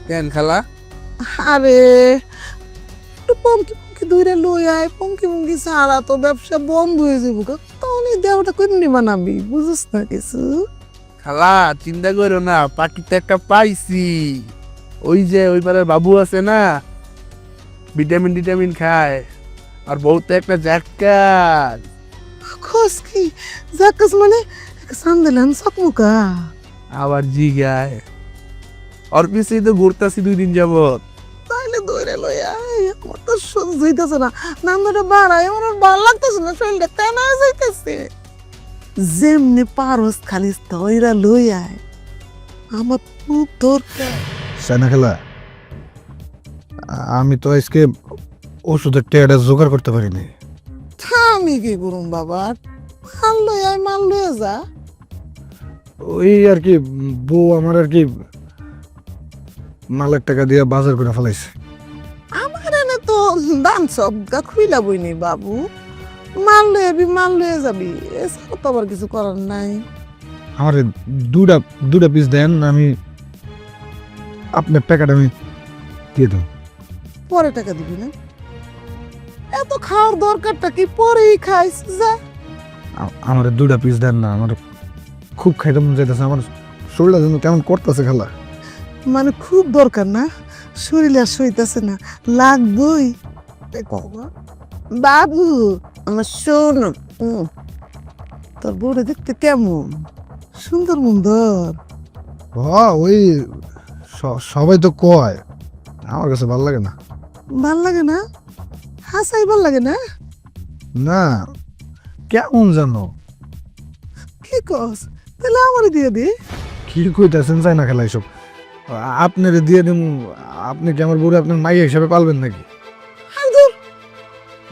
কেন খালা? আরে একটু পঙ্কি দূরে লই আয়, পঙ্কি ছাড়া তো ব্যবসা বন্ধ হয়ে যাবো। তাহলে দেওয়াটা কেমনি বানাবি, বুঝছ না কিছু? খালা চিন্তা করো না, পাখিতে একটা পাইছি। ওই যে ওই পারে বাবু আছে না, ভিটামিন খায়, আর বহুত একটা জ্যাকার। খোঁজ কি জাকাস মানে সান্দেলান সকমুকা আবার জি গায়, ওর পিছিয়ে তো ঘুরতাছি 2 দিন যাবত। তাইলে দৌড়ে লই আয়, আমার তো সহ্য হইতেছে না। নামটা বাড়ায়, আমার আর ভালো লাগতেছে না, শরীরটা তেনা যাইতেছে। যেমনি পারস খালি তৈরা লই আয়, আমার খুব দরকার। সাইনা খেলা, আমি তো আজকে ওষুধের টেয়াটা জোগাড় করতে পারিনি। আমি কি করুম বাবা, মাল লই আয়, মাল লইয়া যা। ওই আর কি বউ আমার আর কি মালের টাকা দিয়ে বাজার করে ফেলাইছে। আমার এনে তো দান সব খুইলা বইনি বাবু, মাল লয়ে যাবি, মাল লয়ে যাবি, এছাড়া তো আবার কিছু করার নাই। আমার দুটা দুটা পিস দেন, আমি আপনার টাকাটা আমি দিয়ে দেবো। পরে টাকা দিবি না? এত খাওয়ার দরকারটা কি, পরেই খাইস যা। আমার দুটা পিস দেন না, আমার খুব খাইতে মন যাইতেছে, আমার শরীরটা যেন কেমন করতেছে খালা। মানে খুব দরকার না, শরীরে আর সইতেছে না, লাগবই। বাবু আমার শোন, তোর বউটা দেখতে কেমন, সুন্দর মুন্দর। ওই সবাই তো কয়, আমার কাছে ভালো লাগে না। ভাল লাগে না? হাসাই ভাল লাগে না? না, কেমন জানো? কি কস? তাহলে আমারে দিয়ে দে। কি কইতেছেন, চাই না খেলা এসব। আপনারে দিয়ে দিন, আপনি কি আমার বউরে আপনার মাইয়া হিসাবে পালবেন নাকি?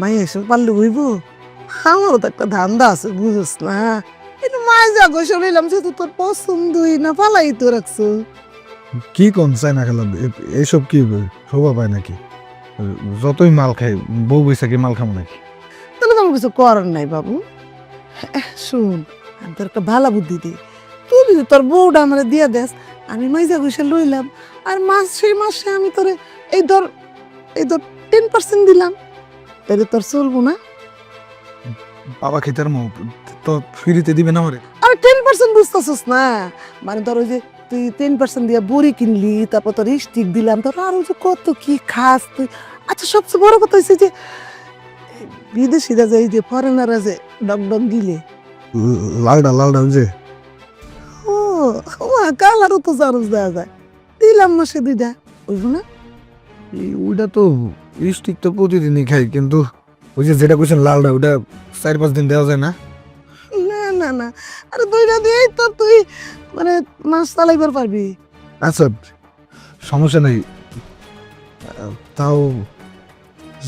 মাই এসে পারলে হইব? আমারও তো একটা ধান্দা আছে, বুঝস না? কিন্তু মাই যা গো শরীলাম, যেহেতু তোর পছন্দই না, পালাই তো রাখছো। কি কোন চাই না খেলা, এইসব কি শোভা পায় নাকি? যতই মাল খাই, বউ বৈশা কি মাল খাবো নাকি? তাহলে তো আমার কিছু করার নাই বাবু। শুন, আমি তোর একটা ভালো বুদ্ধি দিই। তুই যদি তোর বউটা আমার দিয়া দেস, আমি মাইজা গুইসা লইলাম, আর সেই মাসে আমি তোরে এই ধর 10% দিলাম, তাহলে তোর চলবো না? বাবা খেতার মুখ তো ফ্রিতে দিবেন আমারে? আর 10% বুঝতেছিস না, মানে তোর ওই যে তুই 10% দিয়ে বড়ি কিনলি, তারপর তোর স্টিক দিলাম, তোর আর ওই যে কত কি খাস তুই। আচ্ছা, সবচেয়ে বড় কথা হচ্ছে যে বিদেশিরা যে এই যে ফরেনাররা যে ডক দিলে, লালডা যে ও কালারও তো চারুস দেওয়া যায়, দিলাম মাসে 2টা, বুঝবো না? ওইটা তো স্টিক তো প্রতিদিনই খাই, কিন্তু ওই যে যেটা কইছেন লালডা, ওটা 4-5 দিন দেওয়া যায় না? না না না, আরে 2টা দিয়েই তো তুই মানে মাস চালাইবার পারবি। আচ্ছা, সমস্যা নেই। তাও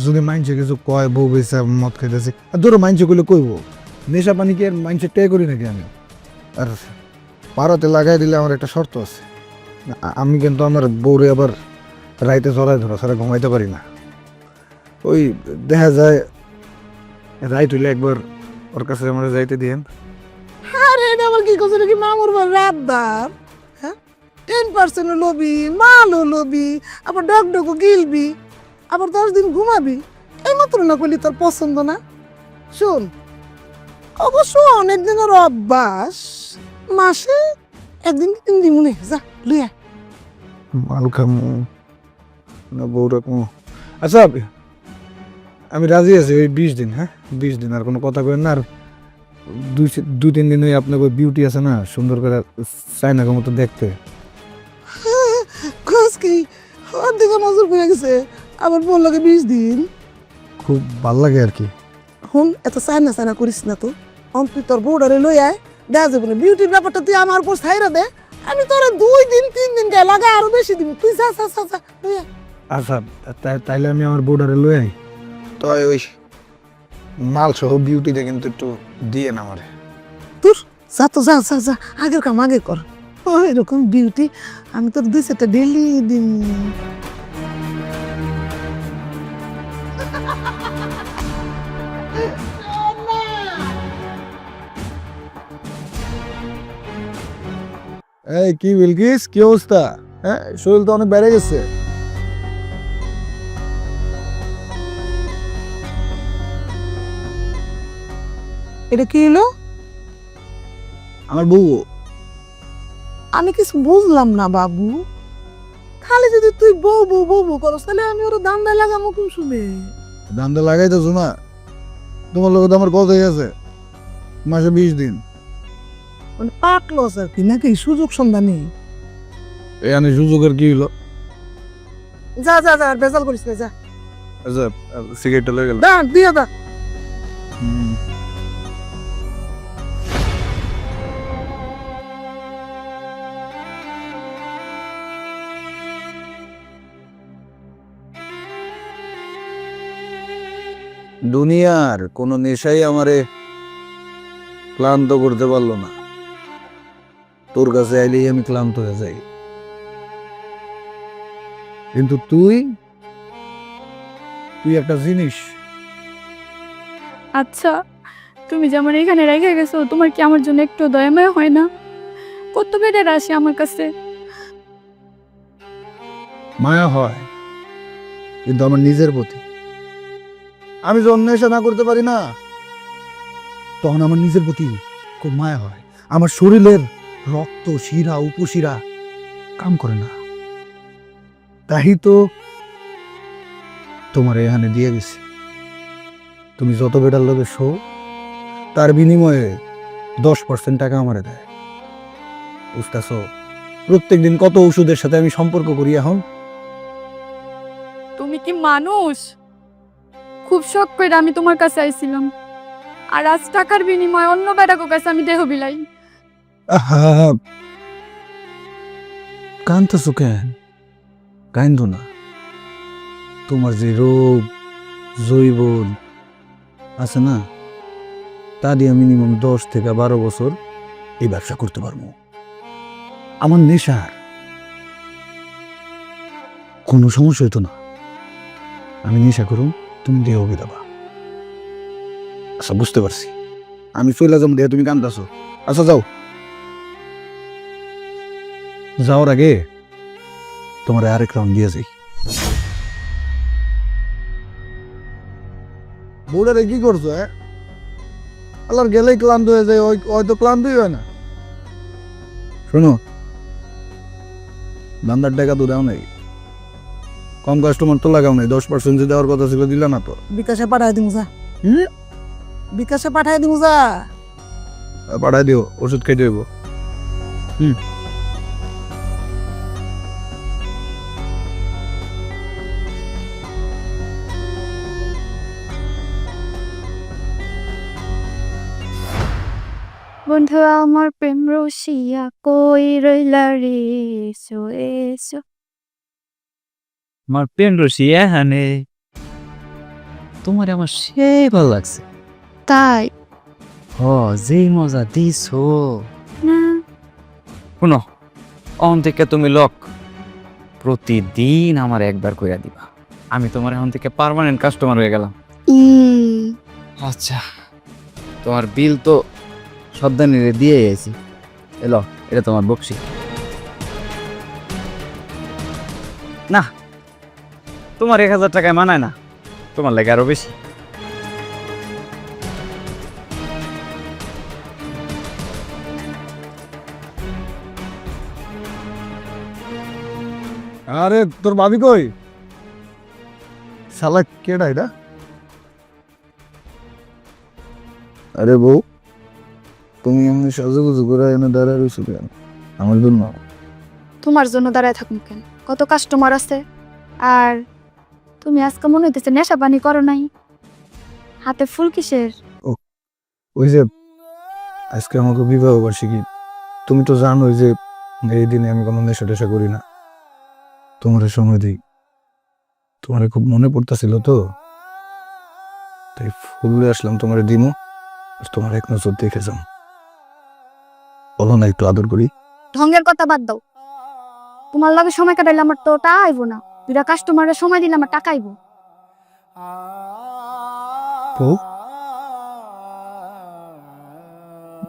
যদি মাইনছে কিছু কয়, বউ বেসা মদ খাইতেছে, আর ধরো মাইনছে কইলে কইব, নেশা পানি কি আর মাইনছে টে করি নাকি আমি? আর পাড়াতে লাগাই দিলে আমার একটা শর্ত আছে, আমি কিন্তু আমার বউরে আবার রাইতে চড়াই ধরা ছাড়া ঘুমাইতে পারি না। ওই দেখা যায় রাইত হইলে একবার ওর কাছে আমরা যাইতে দিয়েন। আরে এটা আবার কি করছে নাকি মামুর বার রাতদার? হ্যাঁ, 10% লবি, মালও লবি, আবার ডকডকও গিলবি, আবার 10 দিন ঘুমাবি, এই মাত্র না করলি তোর পছন্দ না? শোন, অবশ্য অনেক দিনের অভ্যাস, মাসে 1-2 দিন মনে যা লইয়া। মাল খামু না বউ রাখবো? আচ্ছা, আমি রাজি আছি ওই 20 দিন। হ্যাঁ, 20 দিন, আর কোনো কথা কইেন না। আর 2-3 দিন ওই আপনার বিউটি আছে না, সুন্দর করে চাইনাকে মতো দেখতে। খোঁজ কি ওর দিকে নজর পড়ে গেছে, আবার বললো 20 দিন। খুব ভাল লাগে আর কি। হুন, এত চায়না করিস না তো, তুই তোর বউডারে লই আয়, দেখা যাবে না। বিউটির ব্যাপারটা তুই আমার উপর ছাইরা দে, আমি তোরা 2-3 দিন গায়ে লাগা আরো বেশি দিব। তুই যা যা যা লই আয়। আচ্ছা, তাইলে আমি আমার বউডারে লই আই, তো ওই মাল সহ বিউটিতে কিন্তু একটু দিয়ে না আমারে। তোর যা তো যা যা যা, আগের কাম আগে কর। ওই রকম বিউটি আমি তোর 2-4টা ডেলি দিন। এই কি বিলকিস, কি অবস্থা? হ্যাঁ, শরীর তো অনেক বেড়ে গেছে। এটা কি হলো? আমার বউ। আমি কিছু বুঝলাম না বাবু, খালি যদি তুই বউ বউ বউ বউ করস, তাহলে আমি ওর দাম দেয় লাগামো কোন শুনে? দামটা লাগাইতেছো না, তোমার লোক আমার কত হয়ে গেছে, মাসে 20 দিন। মানে পাকলো আর কি নাকি, সুযোগ সন্ধানী? এখানে সুযোগের কি হলো? যা যা যা, বেজাল করিস না, যা। আচ্ছা, সিগারেটটা লয়ে গেল। দা দিয়ে দা। দুনিয়ার কোনো নেশাই আমারে ক্লান্ত করতে পারলো না। তোর কাছে আইলেই আমি ক্লান্ত হয়ে যাই, কিন্তু তুই একটা জিনিস। আচ্ছা, তুমি যেমন এখানে রেখে গেছো, তোমার কি আমার জন্য একটু দয়াময় হয় না? কত বেড়ে আসে আমার কাছে। মায়া হয়, কিন্তু আমার নিজের প্রতি। আমি যখন নেশা না করতে পারি না, তখন আমার নিজের প্রতি খুব মায়া হয়। আমার শরীরের রক্ত, শিরা, উপশিরা কাম করে না। তাই তো তোমার এখানে দিয়ে গেছি। তুমি যত বেটার লোকে শো, তার বিনিময়ে 10% টাকা আমারে দেয়। বুঝতেছ? প্রত্যেক দিন কত ওষুধের সাথে আমি সম্পর্ক করি এখন। তুমি কি মানুষ? খুব শখ করে আমি তোমার কাছে আইছিলাম, আর আজ টাকার বিনিময়ে অন্য বেটাকে কাছে আমি দেহ বিলাই। কান্দতেছো কেন? কান্দো না। তোমার যে রোগ জৈবন আছে না, তা দিয়ে মিনিমাম 10 থেকে 12 বছর এই ব্যবসা করতে পারবো। আমার নেশার কোনো সমস্যা হইতো না। আমি নেশা করুম, তুমি দেহ বিদাবা। আচ্ছা, বুঝতে পারছি। আমি চলে যাবো, দেহ তুমি কান্দাছো। আচ্ছা যাও। যাওয়ার আগে তোমার আরেক রাউন্ড দিয়ে যাই। বউটারে কি করছো? আল্লাহর গেলেই ক্লান্ত হয়ে যায়, হয়তো ক্লান্তই হয় না। শোনো, দান্দার টাকা তো দেও নাই, কম কাস্টমার তো লাগাও নাই। 10% যে দেওয়ার কথা ছিল দিলা না তো। বিকাশে পাঠায় দিমু যা। বিকাশে পাঠায় দিমু যা। পাঠাই দিও, ওষুধ খাইতে হইব। বন্ধু আমার প্রেম রসিয়া কই রইলা রে, এসো এসো। আমার প্রেম রশি এখানে, তোমার আমার সেই ভালো লাগছে। তাই যেই মজা দিছো। না? শুনো, অন থেকে তুমি লক প্রতিদিন আমার একবার কইরা দিবা। আমি তোমার এখন থেকে পার্মানেন্ট কাস্টমার হয়ে গেলাম। আচ্ছা, তোমার বিল তো সদ্দানিরে দিয়ে গেছি। এলো, এটা তোমার বকশি। না, তোমার 1000 টাকায় মানায় না, তোমার লাগে আরো বেশি। আরে তোর ভাবি কই? শালা কেডা এটা? আরে বউ, তুমি এমনি সাজুগুজু করে এনে দাঁড়ায় রয়েছো কেন? আমার জন্য? তোমার জন্য দাঁড়ায় থাকুন কেন? কত কাস্টমার আছে। আর তুমি আজকে মনে হইতেছে নেশা পানি করো নাই। হাতে ফুল কিসের? ওই যে আজকে আমাকে বিবাহ বার্ষিকী, তুমি তো জানোই যে এই দিনে আমি কোনো নেশা টেশা করি না। তোমার সময় দিই, তোমার খুব মনে পড়তেছিল তো, তাই ফুলে আসলাম তোমার দিমো, আর তোমার এক নজর দেখে যাম। বলো না একটু আদর করি। ঢঙ্গের কথা বাদ দাও। তোমার লগে সময় কাটাইলে আমার তো টাকা আইবো না। দুইটা কাস্টমারের সময় দিলে আমার টাকা আইবো। বউ,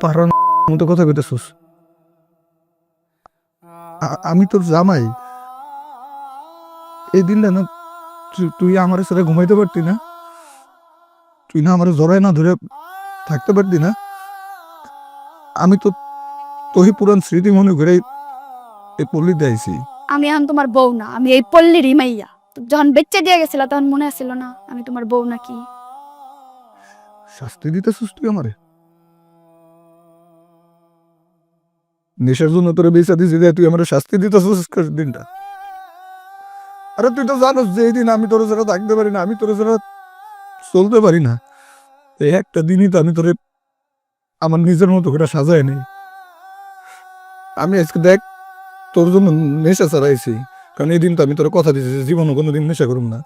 পারার মতো কথা কইতেছিস। আমি তোর জামাই। এই দিনটা না তুই আমার সাথে ঘুমাইতে পারতি না? তুই না আমার জড়ায় না ধরে থাকতে পারতি না? আমি তো তোহি পুরান স্মৃতি মনে করে এই পল্লীতে আইছি। আমি এখন তোমার বউ না, আমি এই পল্লীর মাইয়া। যখন বেচ্চা দিয়ে গেছিল তখন মনে আছিল না আমি তোমার বউ নাকি? শাস্তি দিতেছিস তুই আমারে? নেশার জন্য তোরে বেচা দিছি, তুই আমার শাস্তি দিতেছিস দিনটা। আরে তুই তো জানোস যে এই দিন আমি তোর ছাড়া থাকতে পারি না, আমি তোর ছাড়া চলতে পারি না। এই একটা দিনই তো আমি তোরে আমার নিজের মতো করে সাজায় নেই। আমি আজকে দেখ তোর জন্য নেশা ছাড়াইছি, কারণ এই দিন তো আমি তোর কথা দিয়েছি জীবনে কোনোদিন নেশা করুম না।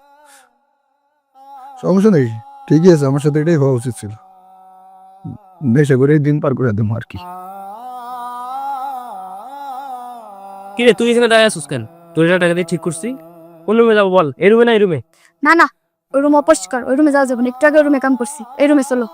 সমস্যা নেই, ঠিকই আছে, আমার সাথে এটাই হওয়া উচিত ছিল। নেশা করে এই দিন পার করে দেবো আর কি। কিরে তুই এখানে দাঁড়িয়ে আসুস কেন? তোর টাকা দিয়ে ঠিক করছি। কোন রুমে যাবো বল? এই রুমে না এই রুমে? না না, ওই রুম অপরিষ্কার, ওই রুমে যাওয়া যাবে না। একটু আগে ওই রুমে কাম করছি, এই রুমে চলো।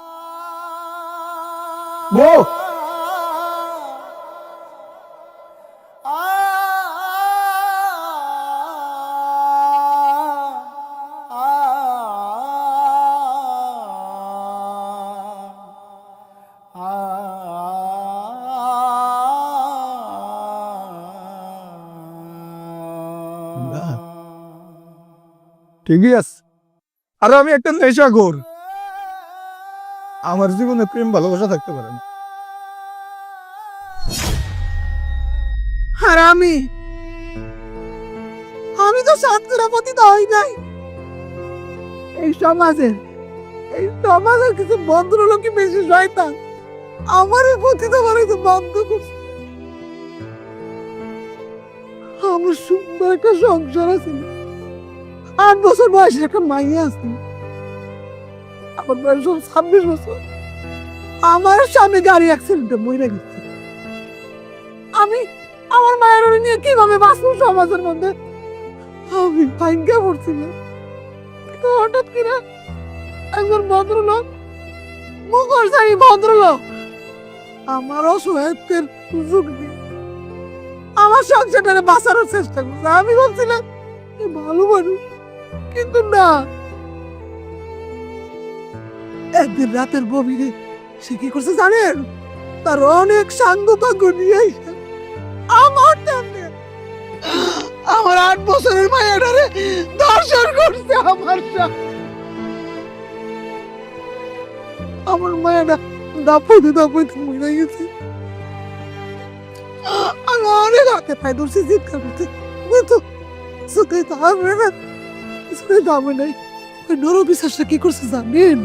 ঠিকই আছে। আর আমি একটা নেশাখোর, আমার জীবনে প্রেম ভালোবাসা থাকতে পারে না। আর আমি তো সাতক্ষীরা পতিত হই নাই। এই সমাজের কিছু ভদ্রলোকই বেশি শয়তান আমার পতিত বানাইতে বাধ্য করছে। আমার সুন্দর একটা সংসার আছে, 8 বছর বয়সে একটা মাইয়া আছে, আমার বয়স 26 বছর। আমার স্বামী গাড়ি অ্যাক্সিডেন্টে মরে গেছে। আমি আমার মায়ের নিয়ে কিভাবে বাঁচবো সমাজের মধ্যে? আমি ভাঙ্গা পড়ছিলাম, কিন্তু হঠাৎ করে একজন ভদ্রলোক, মুখোশধারী ভদ্রলোক আমার অসহায়ত্বের সুযোগ দিয়ে আমার সংসারটাকে বাঁচানোর চেষ্টা করছে। আমি ভাবছিলাম ভালো মানুষ, কিন্তু না। একদিন রাতের গভীরে সে কি করছে জানেন? তার অনেক সাঙ্গ পাঙ্গ নিয়ে আমার 8 বছরের মায়েরারে দর্শন করছে। আমার মায়েরা দাপতে মরে গেছে। আমি অনেক হাতে পায়ে ধরছি, চিৎকার করতে, কিন্তু চোখে দামে না, চোখে দামে নাই। ওই নর বিশ্বাসটা কি করছে জানেন?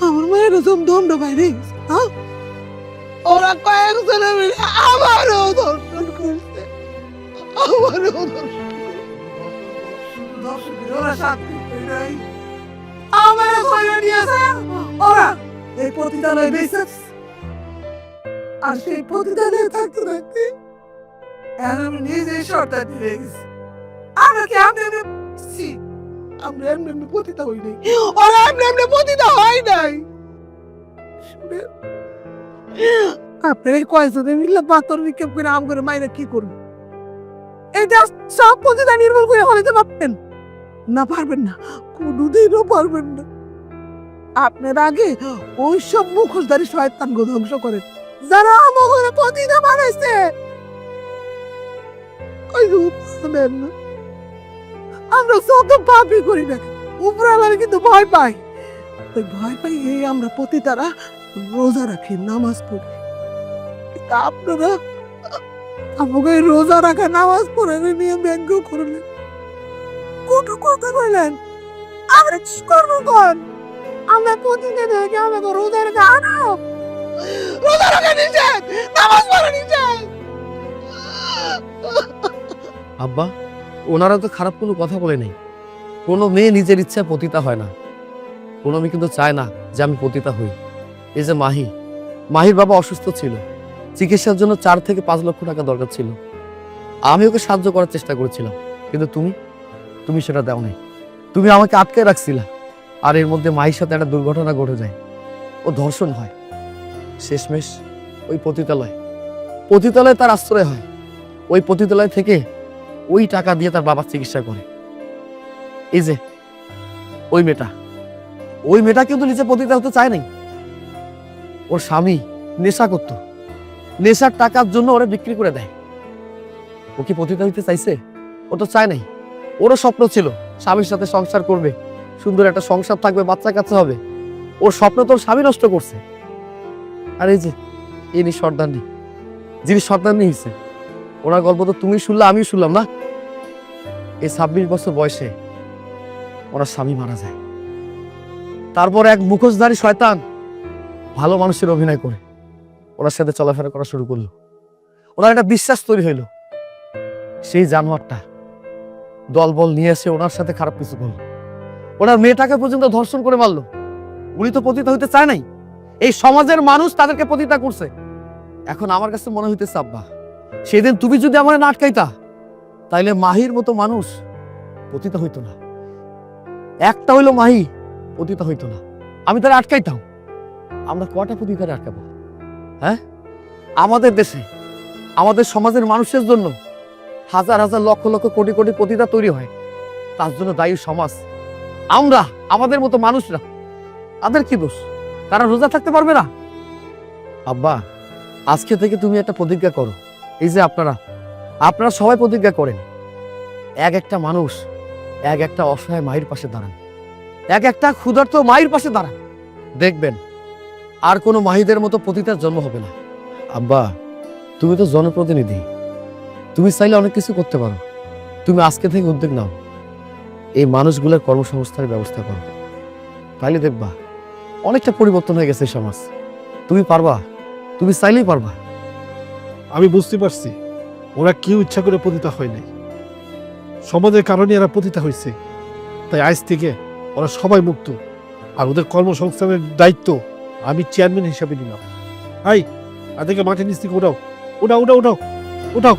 আমার মায়েরা দমটা বাইরে গেছে। ওরা কয়েকজনে মিলে আমারও দর্শন করছে, এই পতিতালয় বেসেস। আর সেই পতিতালয়ে থাকতে থাকতে আমি নিজে শর্তানি হয়ে গেছি। আমরা কি আমরা এমনি পতিতা হই নাই, ওরা এমনি পতিতা হয় নাই। আপনার এই কয়েকজনে মিলে পাথর নিক্ষেপ করে আম করে মাইরা কি করবে? এটা সব পতিতা নির্মূল করে হলে পারবেন না? পারবেন না, কোনোদিনও পারবেন না। আপনার আগে ওই সব মুখোশধারী শয়তানকে ধ্বংস করেন, যারা আমাকে পতিতা বানাইছে। আমরা যত পাপই করি না, উপরালার কিন্তু ভয় পাই। ওই ভয় পাই এই আমরা পতিতারা রোজা রাখি, নামাজ পড়ি। আপনারা আমাকে রোজা রাখা, নামাজ পড়ে নিয়ে ব্যঙ্গ করলেন, কত কথা বললেন। আমরা কি করবো? কোন আমরা প্রতিদিন থেকে আমাকে রোজা রাখা আনো, রোজা রাখা নিষেধ, নামাজ পড়া নিষেধ। আব্বা, ওনারা তো খারাপ কোনো কথা বলে নাই। কোনো মেয়ে নিজের ইচ্ছায় পতিতা হয় না, কোনো মেয়ে কিন্তু চায় না যে আমি পতিতা হই। এই যে মাহির বাবা অসুস্থ ছিল, চিকিৎসার জন্য 4 থেকে 5 লক্ষ টাকা দরকার ছিল। আমি ওকে সাহায্য করার চেষ্টা করেছিলাম, কিন্তু তুমি সেটা দাও নাই। তুমি আমাকে আটকে রাখছিলা। আর এর মধ্যে মাহির সাথে একটা দুর্ঘটনা ঘটে যায়, ও ধর্ষণ হয়। শেষমেশ ওই পতিতালয়ে তার আশ্রয় হয়। ওই পতিতালয় থেকে ওই টাকা দিয়ে তার বাবার চিকিৎসা করে। এই যে ওই মেয়েটা কিন্তু নিজে পতিতা হতে চায় নাই। ওর স্বামী নেশা করত, নেশার টাকার জন্য ওরা বিক্রি করে দেয়। ও কি পতিতা হইতে চাইছে? ও তো চায় নাই। ওরও স্বপ্ন ছিল স্বামীর সাথে সংসার করবে, সুন্দর একটা সংসার থাকবে, বাচ্চা কাচ্চা হবে। ওর স্বপ্ন তো স্বামী নষ্ট করছে। আর এই যে ইনি সর্দারনি, যিনি সর্দারনি হয়েছে, ওনার গল্প তো তুমি শুনলে, আমিও শুনলাম না। এই 26 বছর বয়সে ওনার স্বামী মারা যায়। তারপর এক মুখোশধারী শয়তান ভালো মানুষের অভিনয় করে ওনার সাথে চলাফেরা করা শুরু করলো। ওনার একটা বিশ্বাস তৈরি হইলো। সেই জানোয়ারটা দলবল নিয়ে এসে ওনার সাথে খারাপ কিছু করলো। ওনার মেয়েটাকে পর্যন্ত ধর্ষণ করে মারলো। উনি তো পতিতা হইতে চায় নাই, এই সমাজের মানুষ তাদেরকে পতিতা করছে। এখন আমার কাছে মনে হইতেছে আব্বা, সেদিন তুমি যদি আমার না আটকাইতা, তাইলে মাহির মতো মানুষ পতিতা হইতো না। একটা হইলো মাহি পতিতা হইতো না, আমি তারা আটকাইতাম। আমরা কটা পতিতারে আটকাবো? হ্যাঁ, আমাদের দেশে, আমাদের সমাজের মানুষের জন্য হাজার হাজার লক্ষ লক্ষ কোটি কোটি পতিতা তৈরি হয়। তার জন্য দায়ী সমাজ, আমরা, আমাদের মতো মানুষরা। তাদের কি দোষ? তারা রোজা থাকতে পারবে না? আব্বা, আজকে থেকে তুমি একটা প্রতিজ্ঞা করো। এই যে আপনারা সবাই প্রতিজ্ঞা করেন, একটা মানুষ এক একটা অসহায় মায়ের পাশে দাঁড়ান, এক একটা ক্ষুধার্ত মায়ের পাশে দাঁড়ান, দেখবেন আর কোনো মাহিদের মতো পতিতার জন্ম হবে না। আব্বা, তুমি তো জনপ্রতিনিধি, তুমি চাইলে অনেক কিছু করতে পারো। তুমি আজকে থেকে উদ্যোগ নাও, এই মানুষগুলোর কর্মসংস্থানের ব্যবস্থা করো, তাইলে দেখবা অনেকটা পরিবর্তন হয়ে গেছে এই সমাজ। তুমি পারবা, তুমি চাইলেই পারবা। আমি বুঝতে পারছি ওরা কেউ ইচ্ছা করে পতিতা হয় নাই, সমাজের কারণে এরা পতিতা হয়েছে। তাই আজ থেকে ওরা সবাই মুক্ত, আর ওদের কর্মসংস্থানের দায়িত্ব আমি চেয়ারম্যান হিসাবে নিলাম। আই আদেরকে মাঠে নিচ থেকে উঠাও, উঠাও উঠাও উঠাও উঠাও।